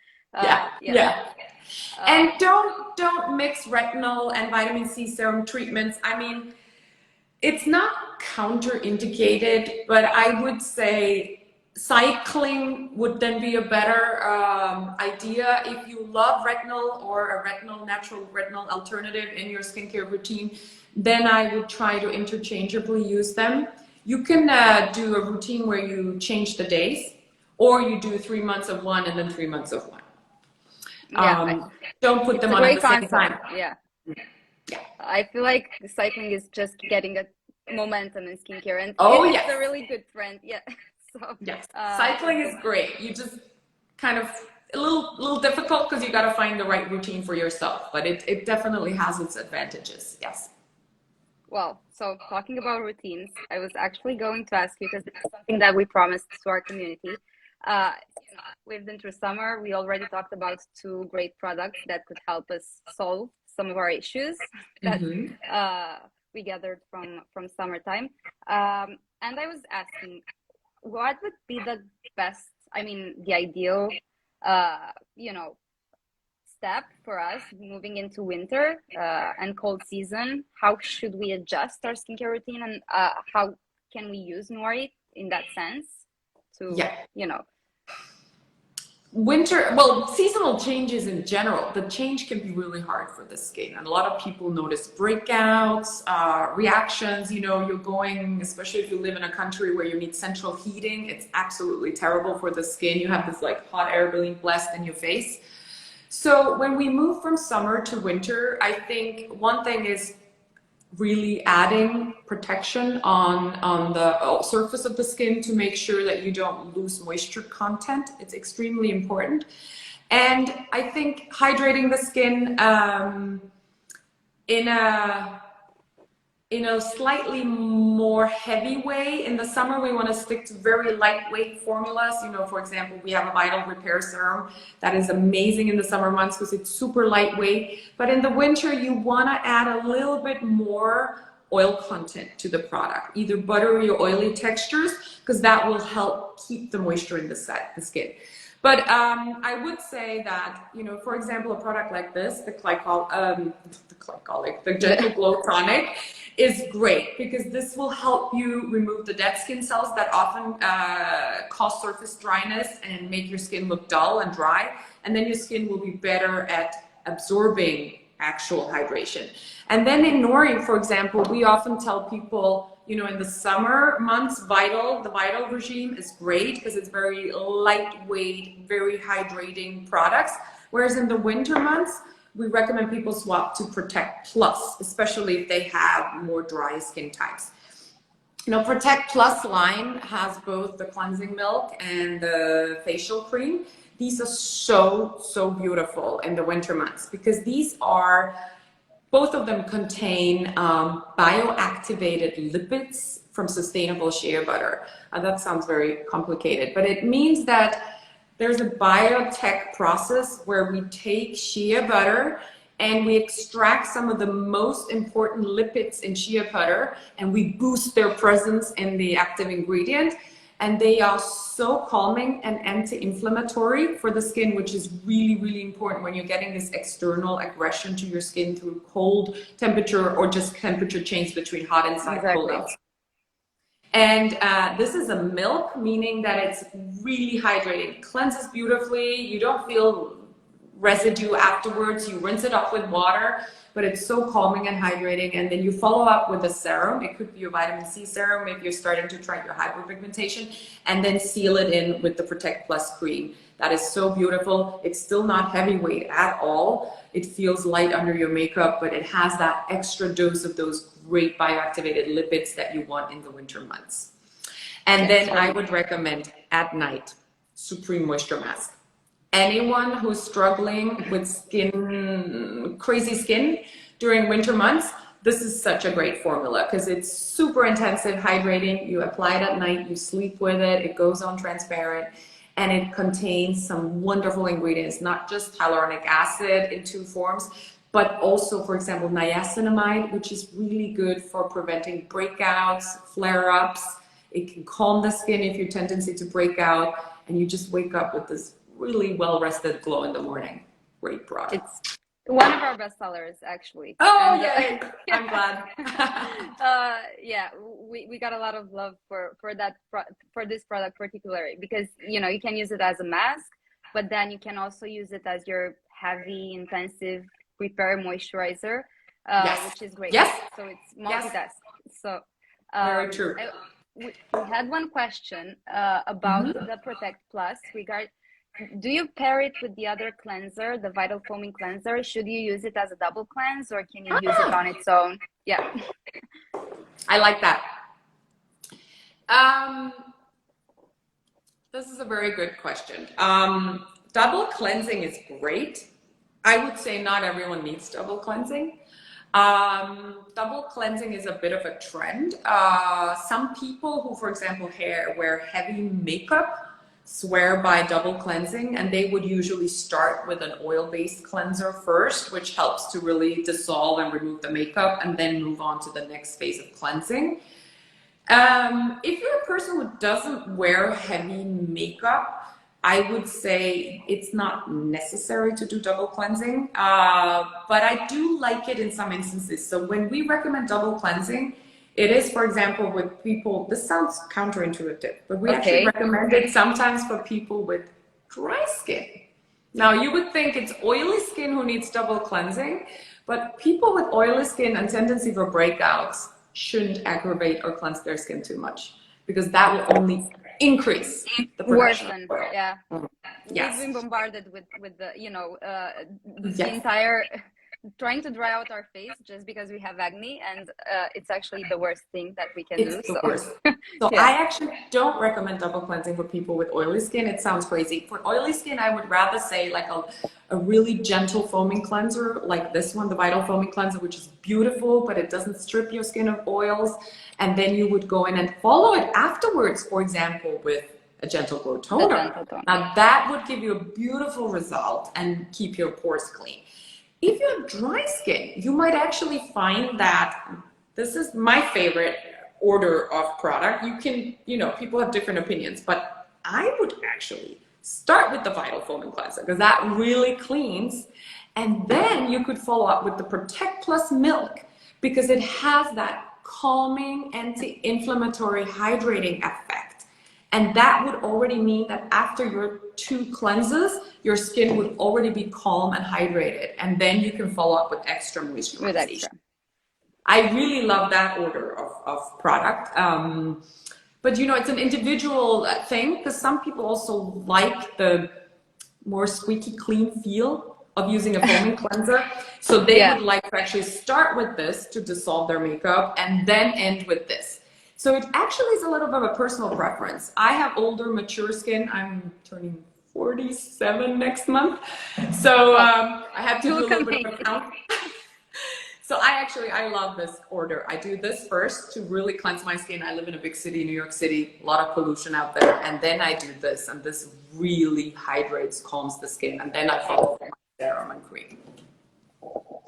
and don't mix retinol and vitamin C serum treatments. I mean, it's not counter-indicated, but I would say cycling would then be a better idea. If you love retinol or a natural retinol alternative in your skincare routine, then I would try to interchangeably use them. You can do a routine where you change the days, or you do 3 months of one and then 3 months of one. Don't put them on at the same time. I feel like the cycling is just getting a momentum in skincare, and it's a really good trend. So, cycling is great. You just kind of a little difficult because you got to find the right routine for yourself, but it definitely has its advantages. Yes. Well, so talking about routines, I was actually going to ask you, because this is something that we promised to our community. We've been through summer. We already talked about 2 great products that could help us solve some of our issues that we gathered from summertime. And I was asking, what would be the best, I mean, the ideal, step for us moving into winter and cold season? How should we adjust our skincare routine, and how can we use Nuori in that sense to, you know? Winter, well, seasonal changes in general, the change can be really hard for the skin. And a lot of people notice breakouts, reactions, you know, you're going, especially if you live in a country where you need central heating, it's absolutely terrible for the skin. You have this like hot air being blast in your face. So when we move from summer to winter, I think one thing is really adding protection on the surface of the skin to make sure that you don't lose moisture content. It's extremely important. And I think hydrating the skin in a slightly more heavy way. In the summer, we want to stick to very lightweight formulas. You know, for example, we have a Vital Repair Serum that is amazing in the summer months because it's super lightweight. But in the winter, you want to add a little bit more oil content to the product, either buttery or oily textures, because that will help keep the moisture in the skin. But I would say that, you know, for example, a product like this, the Gentle Glow Tonic, is great because this will help you remove the dead skin cells that often cause surface dryness and make your skin look dull and dry. And then your skin will be better at absorbing actual hydration. And then in Nuori, for example, we often tell people, you know, in the summer months, the Vital regime is great because it's very lightweight, very hydrating products. Whereas in the winter months, we recommend people swap to Protect Plus, especially if they have more dry skin types. You know, Protect Plus line has both the cleansing milk and the facial cream. These are so beautiful in the winter months because both of them contain bioactivated lipids from sustainable shea butter. That sounds very complicated, but it means that there's a biotech process where we take shea butter and we extract some of the most important lipids in shea butter and we boost their presence in the active ingredient. And they are so calming and anti-inflammatory for the skin, which is really important when you're getting this external aggression to your skin through cold temperature or just temperature change between hot inside, cold outside. And this is a milk, meaning that it's really hydrating. It cleanses beautifully. You don't feel residue afterwards. You rinse it off with water, but it's so calming and hydrating. And then you follow up with a serum. It could be a vitamin C serum if you're starting to try your hyperpigmentation, and then seal it in with the Protect Plus cream. That is so beautiful. It's still not heavyweight at all. It feels light under your makeup, but it has that extra dose of those great bioactivated lipids that you want in the winter months. And then I would recommend at night, Supreme Moisture Mask. Anyone who's struggling with crazy skin during winter months, this is such a great formula because it's super intensive hydrating. You apply it at night, you sleep with it, it goes on transparent, and it contains some wonderful ingredients, not just hyaluronic acid in 2 forms, but also, for example, niacinamide, which is really good for preventing breakouts, flare-ups. It can calm the skin if your tendency to break out, and you just wake up with this really well-rested glow in the morning. Great product. It's one of our best sellers, actually. Oh, yeah. I'm glad. Yeah, we got a lot of love for this product particularly because, you know, you can use it as a mask, but then you can also use it as your heavy, intensive repair moisturizer, which is great. Yes. So it's multitask. So very true. We had one question about the Protect Plus. Do you pair it with the other cleanser, the Vital Foaming Cleanser? Should you use it as a double cleanse, or can you use it on its own? Yeah. I like that. This is a very good question. Double cleansing is great. I would say not everyone needs double cleansing. Double cleansing is a bit of a trend. Some people who, for example, wear heavy makeup swear by double cleansing, and they would usually start with an oil-based cleanser first, which helps to really dissolve and remove the makeup, and then move on to the next phase of cleansing. If you're a person who doesn't wear heavy makeup, I would say it's not necessary to do double cleansing, but I do like it in some instances. So when we recommend double cleansing, it is, for example, with people, this sounds counterintuitive, but we actually recommend it sometimes for people with dry skin. Now, you would think it's oily skin who needs double cleansing, but people with oily skin and tendency for breakouts shouldn't aggravate or cleanse their skin too much, because that will only increase the production of oil. Yeah. Yes. We've been bombarded with the, you know, the Yes. entire trying to dry out our face just because we have acne, and it's actually the worst thing that we can do. It's the worst. So Yeah. I actually don't recommend double cleansing for people with oily skin. It sounds crazy. For oily skin, I would rather say like a really gentle foaming cleanser like this one, the Vital Foaming Cleanser, which is beautiful, but it doesn't strip your skin of oils. And then you would go in and follow it afterwards, for example, with a gentle glow toner. Now that would give you a beautiful result and keep your pores clean. If you have dry skin, you might actually find that this is my favorite order of product. You can, you know, people have different opinions, but I would actually start with the Vital Foaming Cleanser because that really cleans. And then you could follow up with the Protect Plus Milk because it has that calming, anti-inflammatory, hydrating effect. And that would already mean that after your 2 cleanses, your skin would already be calm and hydrated. And then you can follow up with extra moisturization. I really love that order of product. But you know, it's an individual thing because some people also like the more squeaky clean feel of using a foaming cleanser. So they would like to actually start with this to dissolve their makeup and then end with this. So it actually is a little bit of a personal preference. I have older, mature skin. I'm turning 47 next month. So I have to do a little bit of a count. So I love this order. I do this first to really cleanse my skin. I live in a big city, New York City, a lot of pollution out there. And then I do this, and this really hydrates, calms the skin. And then I follow my serum and cream.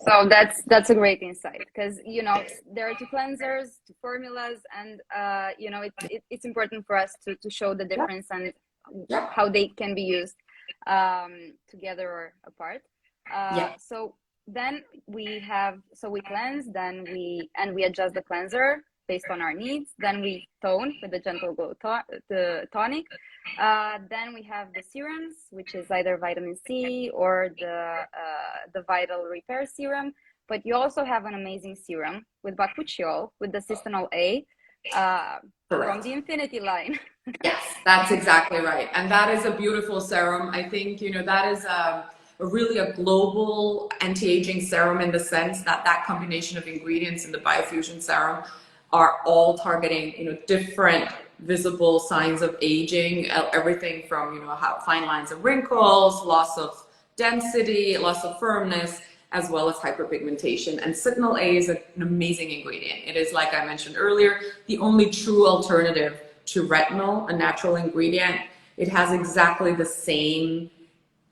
So that's a great insight because, you know, there are 2 cleansers, 2 formulas, and, you know, it's important for us to show the difference and how they can be used together or apart. So then we cleanse, then we adjust the cleanser based on our needs. Then we tone with the gentle glow the tonic. Then we have the serums, which is either vitamin C or the Vital Repair Serum. But you also have an amazing serum with bakuchiol, with the Cystanol A from the Infinity line. Yes, that's exactly right. And that is a beautiful serum. I think, you know, that is really a global anti-aging serum in the sense that that combination of ingredients in the Biofusion serum are all targeting, you know, different visible signs of aging, everything from, you know, how fine lines of wrinkles, loss of density, loss of firmness, as well as hyperpigmentation. And Cystanol A is an amazing ingredient. It is, like I mentioned earlier, the only true alternative to retinol, a natural ingredient. It has exactly the same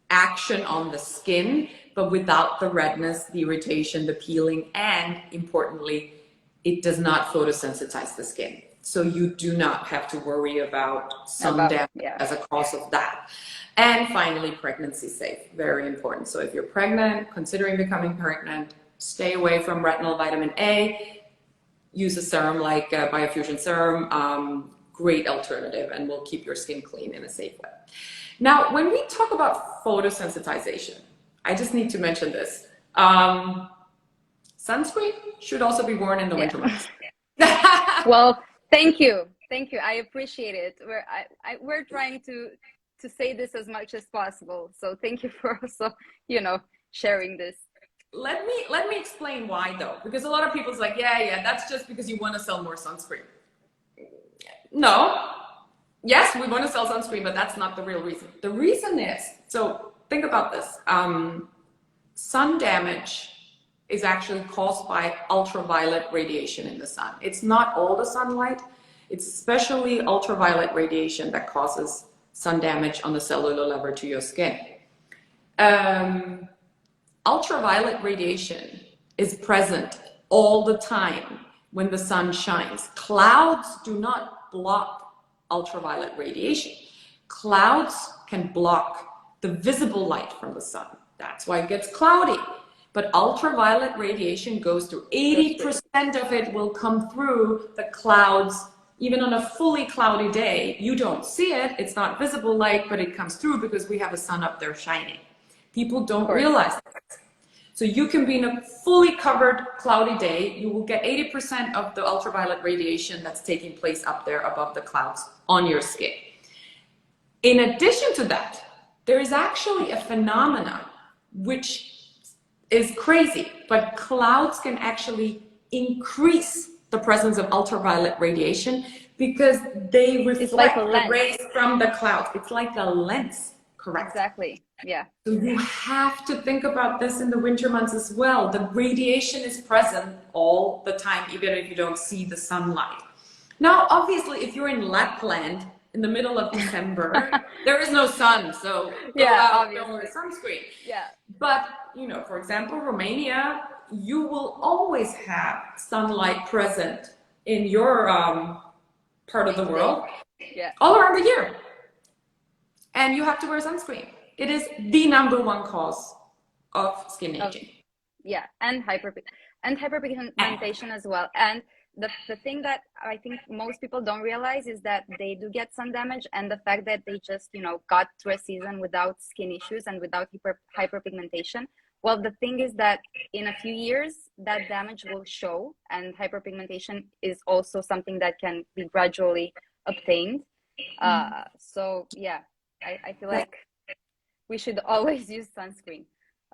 action on the skin, but without the redness, the irritation, the peeling, and importantly, it does not photosensitize the skin. So you do not have to worry about sun damage as a cause of that. And finally, pregnancy safe, very important. So if you're pregnant, considering becoming pregnant, stay away from retinol, vitamin A, use a serum like Biofusion serum, great alternative, and will keep your skin clean in a safe way. Now, when we talk about photosensitization, I just need to mention this. Sunscreen should also be worn in the winter months. Well, thank you. I appreciate it. We're trying to say this as much as possible. So thank you for also, you know, sharing this. Let me explain why though, because a lot of people's like, yeah, that's just because you want to sell more sunscreen. No. Yes, we want to sell sunscreen, but that's not the real reason. The reason is, so think about this. Sun damage is actually caused by ultraviolet radiation in the sun. It's not all the sunlight. It's especially ultraviolet radiation that causes sun damage on the cellular level to your skin. Ultraviolet radiation is present all the time when the sun shines. Clouds do not block ultraviolet radiation. Clouds can block the visible light from the sun. That's why it gets cloudy. But ultraviolet radiation goes through. 80% of it will come through the clouds. Even on a fully cloudy day, you don't see it. It's not visible light, but it comes through because we have a sun up there shining. People don't realize that. So you can be in a fully covered cloudy day. You will get 80% of the ultraviolet radiation that's taking place up there above the clouds on your skin. In addition to that, there is actually a phenomenon which is crazy, but clouds can actually increase the presence of ultraviolet radiation because they reflect the rays from the clouds. It's like a lens, correct? Exactly, yeah. So you have to think about this in the winter months as well. The radiation is present all the time, even if you don't see the sunlight. Now, obviously, if you're in Lapland in the middle of December, there is no sun, so go out, don't wear sunscreen. Yeah. But, you know, for example, Romania, you will always have sunlight present in your part of the world, all around the year. And you have to wear sunscreen. It is the #1 cause of skin aging. Yeah, and hyperpigmentation as well. And the thing that I think most people don't realize is that they do get sun damage, and the fact that they just, you know, got through a season without skin issues and without hyperpigmentation. Well, the thing is that in a few years, that damage will show, and hyperpigmentation is also something that can be gradually obtained. So yeah, I feel like we should always use sunscreen.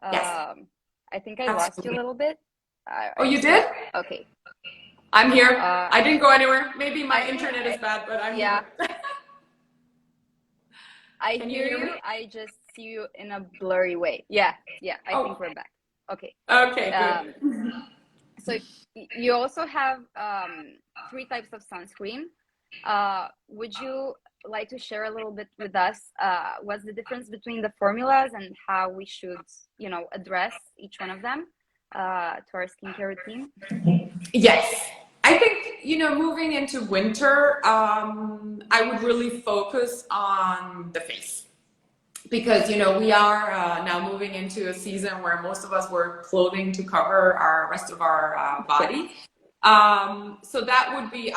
I think I lost you a little bit. Oh, you did? Okay. I'm here. I didn't go anywhere. Maybe my internet is bad, but I'm here. I hear you. I just see you in a blurry way. Yeah. I think we're back. Okay. Okay, good. So you also have 3 types of sunscreen. Would you like to share a little bit with us what's the difference between the formulas and how we should, you know, address each one of them to our skincare routine? Yes. I think, you know, moving into winter, I would really focus on the face because, you know, we are now moving into a season where most of us wear clothing to cover our rest of our body. So that would be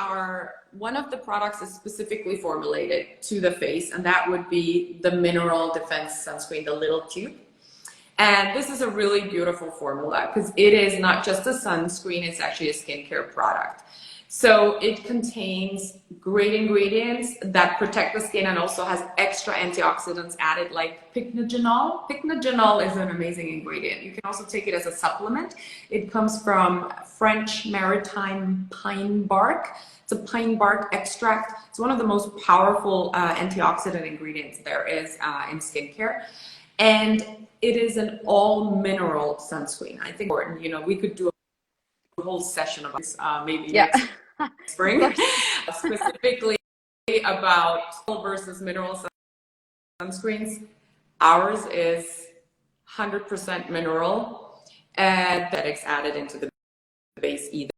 one of the products is specifically formulated to the face, and that would be the Mineral Defense Sunscreen, the little tube. And this is a really beautiful formula because it is not just a sunscreen, it's actually a skincare product. So it contains great ingredients that protect the skin and also has extra antioxidants added like pycnogenol. Pycnogenol is an amazing ingredient. You can also take it as a supplement. It comes from French maritime pine bark. It's a pine bark extract. It's one of the most powerful antioxidant ingredients there is in skincare. And it is an all mineral sunscreen. I think important, you know, we could do a whole session about this maybe next spring, specifically about versus mineral sunscreens. Ours is 100% mineral and synthetics added into the base either.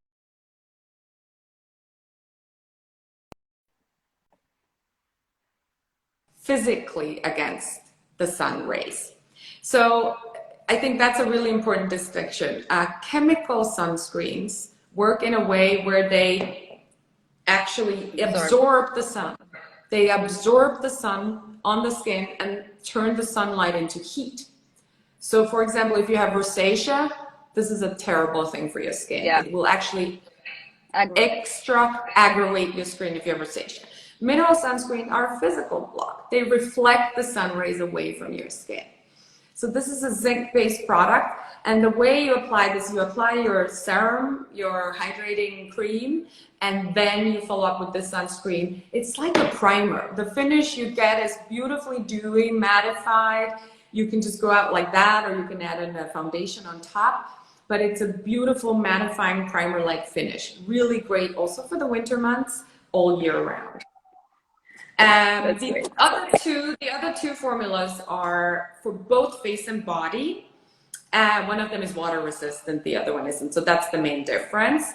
Physically against the sun rays. So I think that's a really important distinction. Chemical sunscreens work in a way where they actually absorb the sun. They absorb the sun on the skin and turn the sunlight into heat. So for example, if you have rosacea, this is a terrible thing for your skin. It will actually extra aggravate your skin if you have rosacea. Mineral sunscreen are a physical block. They reflect the sun rays away from your skin. So this is a zinc-based product, and the way you apply this, you apply your serum, your hydrating cream, and then you follow up with the sunscreen. It's like a primer. The finish you get is beautifully dewy, mattified. You can just go out like that, or you can add in a foundation on top. But it's a beautiful mattifying primer-like finish. Really great also for the winter months, all year round. The other two formulas are for both face and body. One of them is water resistant, the other one isn't. So that's the main difference.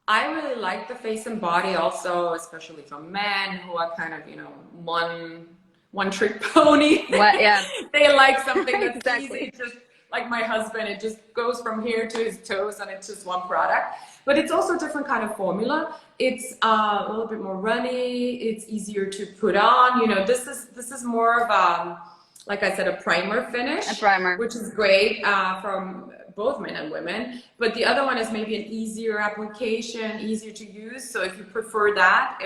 I really like the face and body also, especially from men who are kind of, you know, one trick pony. What? Yeah. They like something that's Exactly. easy, just like my husband, it just goes from here to his toes and it's just one product. But it's also a different kind of formula. It's a little bit more runny, it's easier to put on. You know, this is more of like I said, a primer finish, A primer. which is great from both men and women. But the other one is maybe an easier application, easier to use. So if you prefer that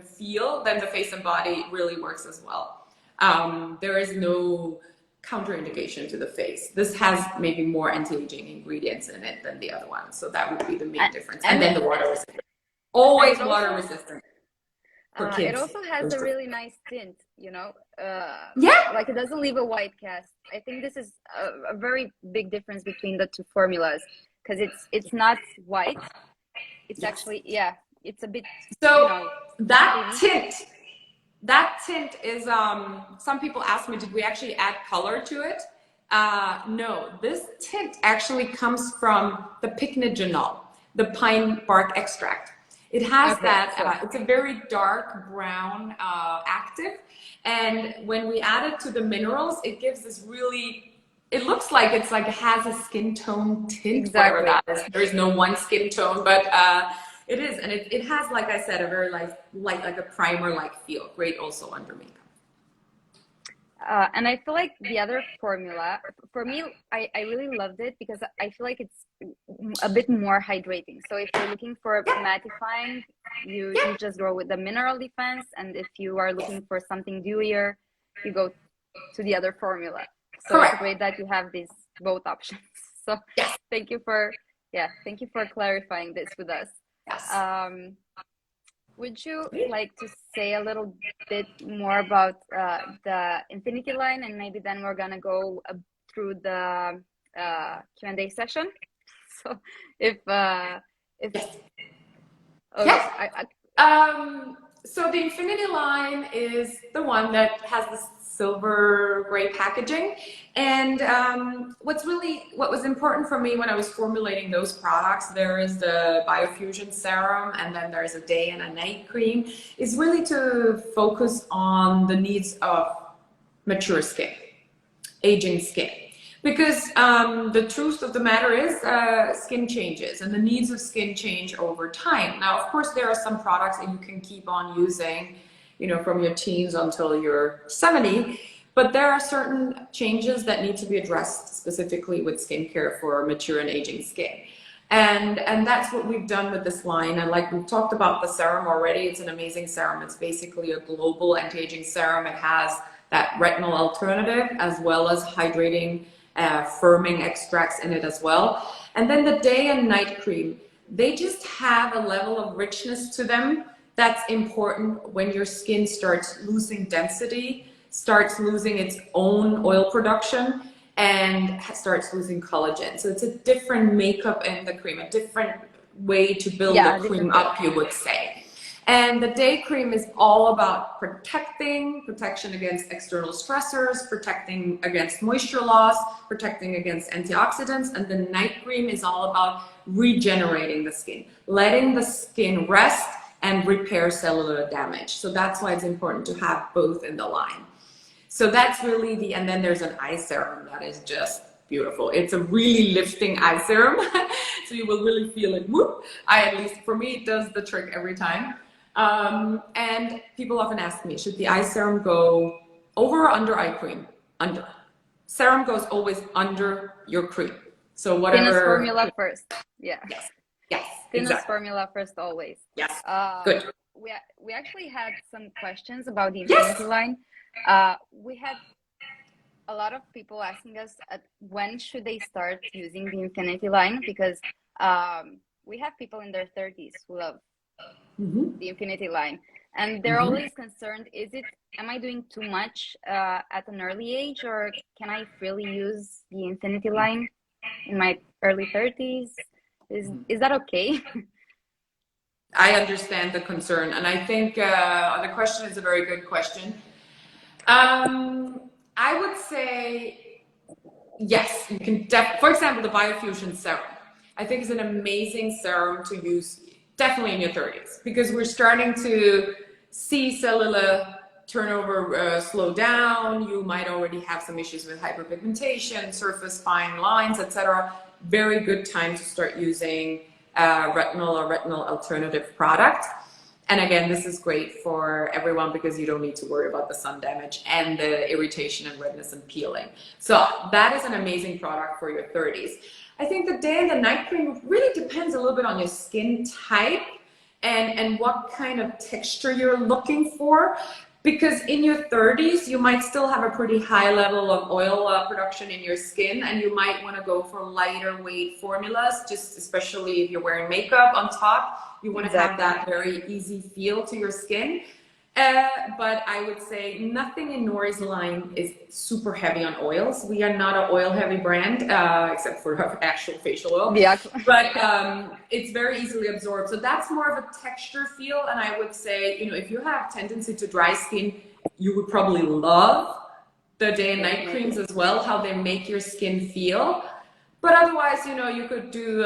feel, then the face and body really works as well. There is no contraindication to the face. This has maybe more anti-aging ingredients in it than the other one. So that would be the main difference. And then the water resistant. Always water resistant. For kids. It also has a really nice tint, you know. Yeah. Like it doesn't leave a white cast. I think this is a very big difference between the two formulas, because it's not white. It's actually, yeah, it's a bit. So you know, that tint is some people ask me, did we actually add color to it? No, this tint actually comes from the pycnogenol, the pine bark extract. It has it's a very dark brown active, and when we add it to the minerals, it gives this really, it looks like it has a skin tone tint. Exactly. Whatever that is. There is no one skin tone, but it is, and it has, like I said, a very light, like a primer-like feel. Great also under makeup. And I feel like the other formula, for me, I really loved it because I feel like it's a bit more hydrating. So if you're looking for mattifying, you just go with the mineral defense. And if you are looking for something dewier, you go to the other formula. So it's great that you have these both options. So thank you for clarifying this with us. Yes. Would you like to say a little bit more about the Infinity line, and maybe then we're gonna go through the Q&A session? So so the Infinity line is the one that has the silver gray packaging, and what was important for me when I was formulating those products, there is the Biofusion serum, and then there's a day and a night cream, is really to focus on the needs of mature skin, aging skin. Because the truth of the matter is skin changes, and the needs of skin change over time. Now, of course, there are some products that you can keep on using, you know, from your teens until you're 70, but there are certain changes that need to be addressed specifically with skincare for mature and aging skin. And that's what we've done with this line. And like we've talked about the serum already, it's an amazing serum. It's basically a global anti-aging serum. It has that retinol alternative as well as hydrating firming extracts in it as well. And then the day and night cream, they just have a level of richness to them that's important when your skin starts losing density, starts losing its own oil production, and starts losing collagen. So it's a different makeup in the cream, a different way to build the cream up, you would say. And the day cream is all about protection against external stressors, protecting against moisture loss, protecting against antioxidants. And the night cream is all about regenerating the skin, letting the skin rest and repair cellular damage. So that's why it's important to have both in the line. So that's really and then there's an eye serum that is just beautiful. It's a really lifting eye serum. So you will really feel it. Whoop. At least for me, it does the trick every time. And people often ask me, should the eye serum go over or under eye cream? Under. Serum goes always under your cream. So whatever. Thinnest formula first. Yeah. Yes. Thinnest formula first always. Yes. Good. We actually had some questions about the Infinity line. We had a lot of people asking us when should they start using the Infinity line, because we have people in their 30s who love the Infinity line, and they're always concerned, am I doing too much at an early age, or can I freely use the Infinity line in my early 30s? Is that okay? I understand the concern, and I think the question is a very good question. I would say yes, you can for example, the Biofusion serum, I think is an amazing serum to use definitely in your 30s, because we're starting to see cellular turnover slow down. You might already have some issues with hyperpigmentation, surface fine lines, etc. Very good time to start using retinol or retinol alternative product. And again, this is great for everyone because you don't need to worry about the sun damage and the irritation and redness and peeling. So that is an amazing product for your 30s. I think the day and the night cream really depends a little bit on your skin type and what kind of texture you're looking for. Because in your 30s, you might still have a pretty high level of oil production in your skin, and you might want to go for lighter weight formulas, just especially if you're wearing makeup on top. You want to have that very easy feel to your skin. But I would say nothing in Nuori's line is super heavy on oils. We are not an oil-heavy brand, except for our actual facial oil. Yeah. But it's very easily absorbed. So that's more of a texture feel. And I would say, you know, if you have tendency to dry skin, you would probably love the day and night creams as well, how they make your skin feel. But otherwise, you know, you could do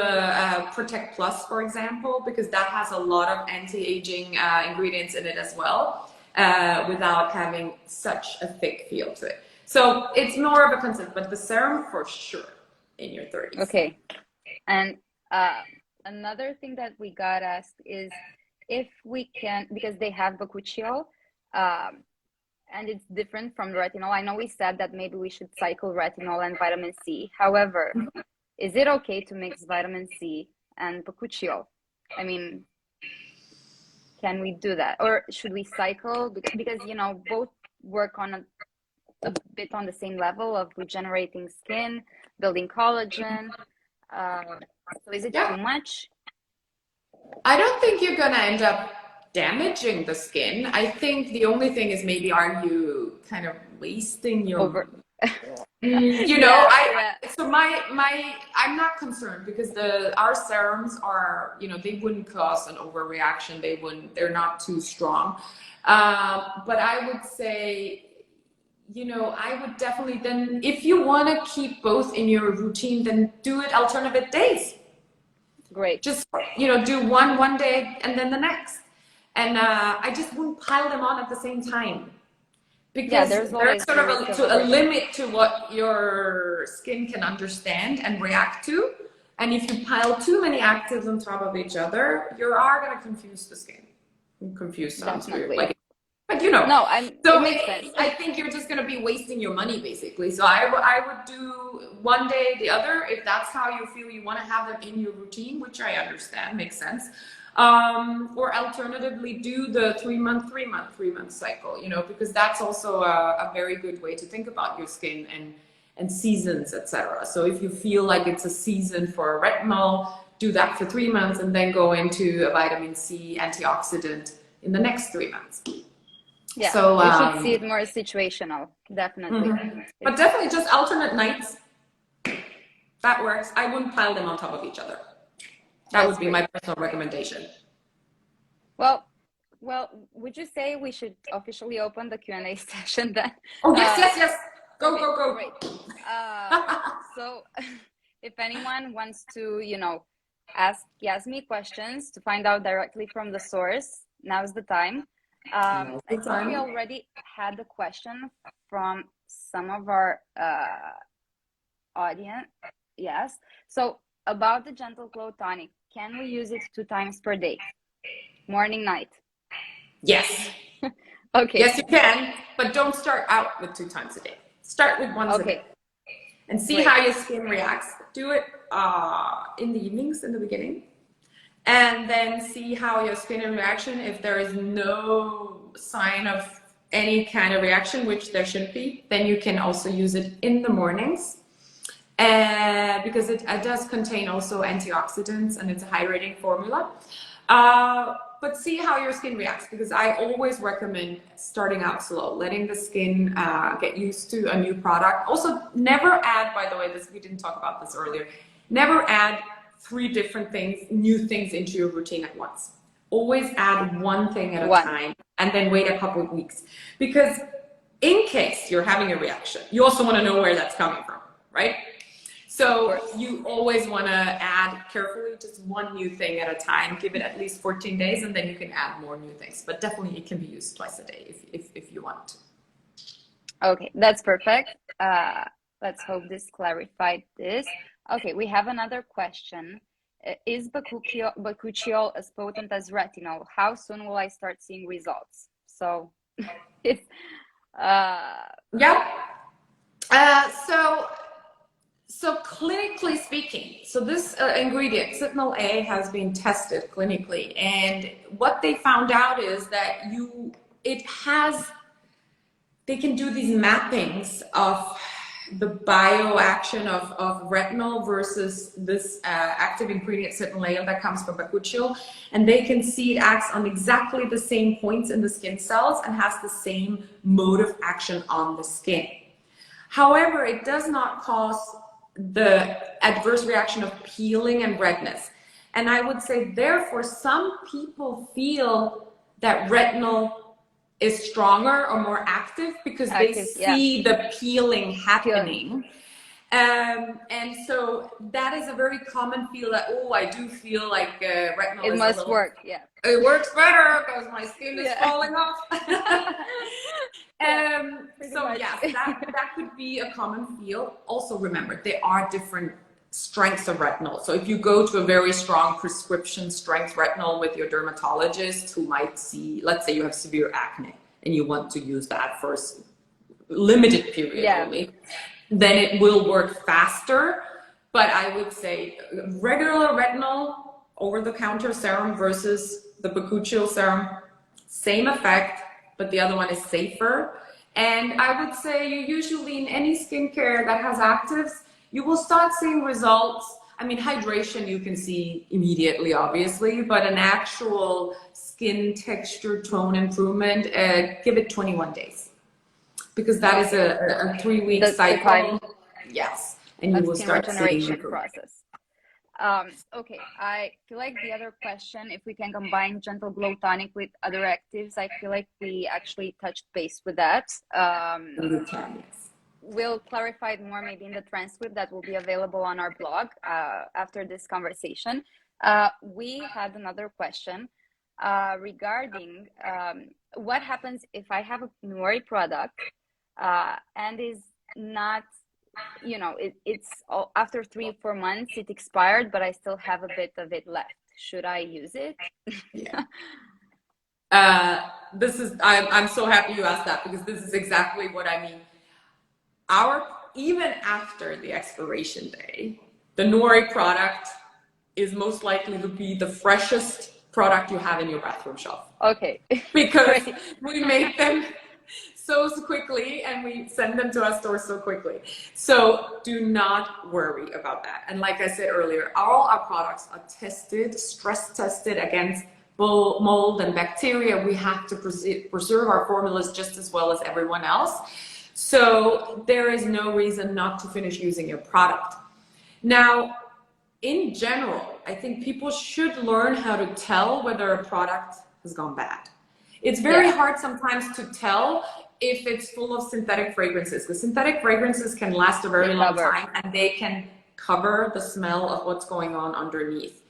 Protect Plus, for example, because that has a lot of anti-aging ingredients in it as well, without having such a thick feel to it. So it's more of a concept, but the serum for sure in your 30s. Okay. And another thing that we got asked is if we can, because they have bakuchiol, and it's different from retinol. I know we said that maybe we should cycle retinol and vitamin C. However, is it okay to mix vitamin C and bakuchiol? I mean, can we do that? Or should we cycle? Because you know, both work on a bit on the same level of regenerating skin, building collagen. So is it too much? I don't think you're going to end up damaging the skin. I think the only thing is maybe are you kind of wasting your you know, so I'm not concerned because our serums are, you know, they wouldn't cause an overreaction. They're not too strong. But I would say, you know, I would definitely then, if you want to keep both in your routine, then do it alternate days. Great. Just, you know, do one day and then the next. And I just wouldn't pile them on at the same time. Because there's sort of a limit to what your skin can understand and react to. And if you pile too many actives on top of each other, you are going to confuse the skin. Confuse sounds weird. Like, but you know. No, it makes sense. I think you're just going to be wasting your money, basically. So I would do one day the other if that's how you feel you want to have them in your routine, which I understand makes sense. Or alternatively do the 3-month cycle, you know, because that's also a very good way to think about your skin and seasons, etc. So if you feel like it's a season for a retinol, do that for 3 months and then go into a vitamin C antioxidant in the next 3 months. Yeah, so you should see it more situational, definitely. But definitely just alternate nights. That works. I wouldn't pile them on top of each other. That would be my personal recommendation. Well, would you say we should officially open the Q&A session then? Oh, yes. Go. Great. So if anyone wants to, you know, ask Jasmi questions to find out directly from the source, now's the time. I think we already had the question from some of our audience. Yes. So about the Gentle Glow Tonic, can we use it 2 times per day? Morning, night? Yes. Okay. Yes, you can, but don't start out with 2 times a day. Start with once a day. And see how your skin reacts. Do it in the evenings in the beginning. And then see how your skin reaction, if there is no sign of any kind of reaction, which there shouldn't be, then you can also use it in the mornings. Because it does contain also antioxidants and it's a hydrating formula. But see how your skin reacts, because I always recommend starting out slow, letting the skin get used to a new product. Also, never add, by the way, we didn't talk about this earlier, never add 3 different new things into your routine at once. Always add one thing at a time and then wait a couple of weeks. Because in case you're having a reaction, you also want to know where that's coming from, right? So you always want to add carefully just one new thing at a time. Give it at least 14 days, and then you can add more new things. But definitely it can be used twice a day if you want to. Okay, that's perfect. Let's hope this clarified this. Okay, we have another question. Is bakuchiol as potent as retinol? How soon will I start seeing results? So it's yeah. So clinically speaking, so this ingredient, Cytinol A, has been tested clinically, and what they found out is that they can do these mappings of the bioaction of retinol versus this active ingredient Cytinol A that comes from bakuchiol, and they can see it acts on exactly the same points in the skin cells and has the same mode of action on the skin. However, it does not cause the adverse reaction of peeling and redness. And I would say, therefore, some people feel that retinol is stronger or more active because they see the peeling happening. And so that is a very common feel that, oh, I do feel like retinol it must work. Yeah. It works better because my skin is falling off. So yes, that could be a common feel. Also remember, there are different strengths of retinol. So if you go to a very strong prescription strength retinol with your dermatologist who might see, let's say you have severe acne and you want to use that for a limited period only, then it will work faster. But I would say regular retinol over-the-counter serum versus the bakuchiol serum, same effect, but the other one is safer. And I would say you usually in any skincare that has actives, you will start seeing results. I mean, hydration you can see immediately, obviously, but an actual skin texture tone improvement, give it 21 days. Because that is a 3-week cycle. Yes, and you will start seeing the process. Okay, I feel like the other question, if we can combine Gentle Glow Tonic with other actives, I feel like we actually touched base with that. We'll clarify it more maybe in the transcript that will be available on our blog after this conversation. We had another question regarding what happens if I have a Nuori product and is not, you know, it's after 3 or 4 months it expired, but I still have a bit of it left. Should I use it? I'm so happy you asked that, because this is exactly what I mean. Even after the expiration day, the Nuori product is most likely to be the freshest product you have in your bathroom shelf. Okay. Because we make them so quickly and we send them to our store so quickly. So do not worry about that. And like I said earlier, all our products are tested, stress tested against mold and bacteria. We have to preserve our formulas just as well as everyone else. So there is no reason not to finish using your product. Now, in general, I think people should learn how to tell whether a product has gone bad. It's very hard sometimes to tell if it's full of synthetic fragrances, because synthetic fragrances can last a very long time and they can cover the smell of what's going on underneath.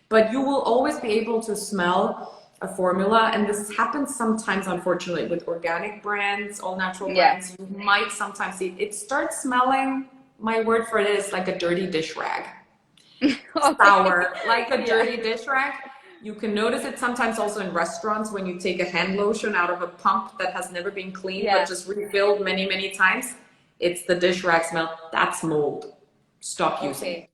But you will always be able to smell a formula, and this happens sometimes, unfortunately, with organic brands, all natural brands. You might sometimes see it starts smelling, my word for it is like a dirty dish rag. Sour, like a dirty dish rag. You can notice it sometimes also in restaurants when you take a hand lotion out of a pump that has never been cleaned but just refilled many, many times. It's the dish rag smell. That's mold. Stop using it.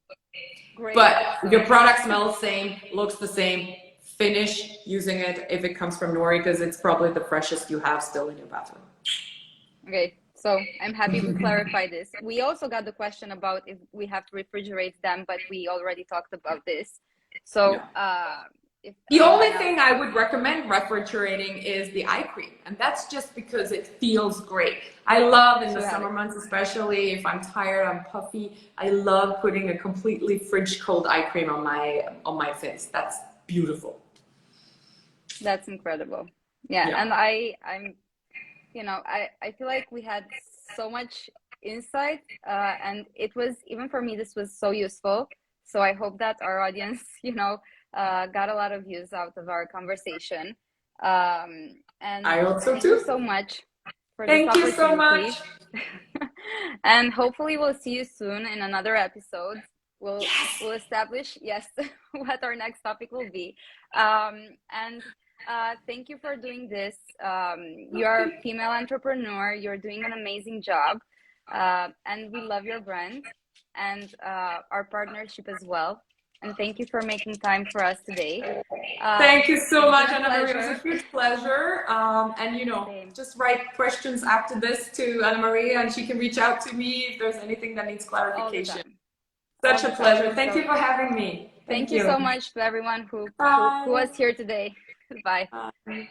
Great. But your product smells the same, looks the same. Finish using it if it comes from Nuori, because it's probably the freshest you have still in your bathroom. Okay, so I'm happy we clarified this. We also got the question about if we have to refrigerate them, but we already talked about this. So the only thing I would recommend refrigerating is the eye cream, and that's just because it feels great. I love in the summer months, especially if I'm tired, I'm puffy, I love putting a completely fridge cold eye cream on my face. That's beautiful. That's incredible. And I'm, you know, I feel like we had so much insight, and it was, even for me, this was so useful. So I hope that our audience, got a lot of use out of our conversation. And I hope so thank too. you so much for this Thank you so opportunity. much. And hopefully we'll see you soon in another episode. We'll Yes. we'll establish, yes, what our next topic will be. And thank you for doing this. You're a female entrepreneur. You're doing an amazing job. And we love your brand and our partnership as well. And thank you for making time for us today. Thank you so much, been a Anna Maria. It was pleasure. a huge pleasure. And Same. just write questions after this to Anna Maria, and she can reach out to me if there's anything that needs All the clarification. time. Such All a the pleasure. time. Thank So you for having me. thank you so much to everyone who Bye. was here today. Bye. Bye.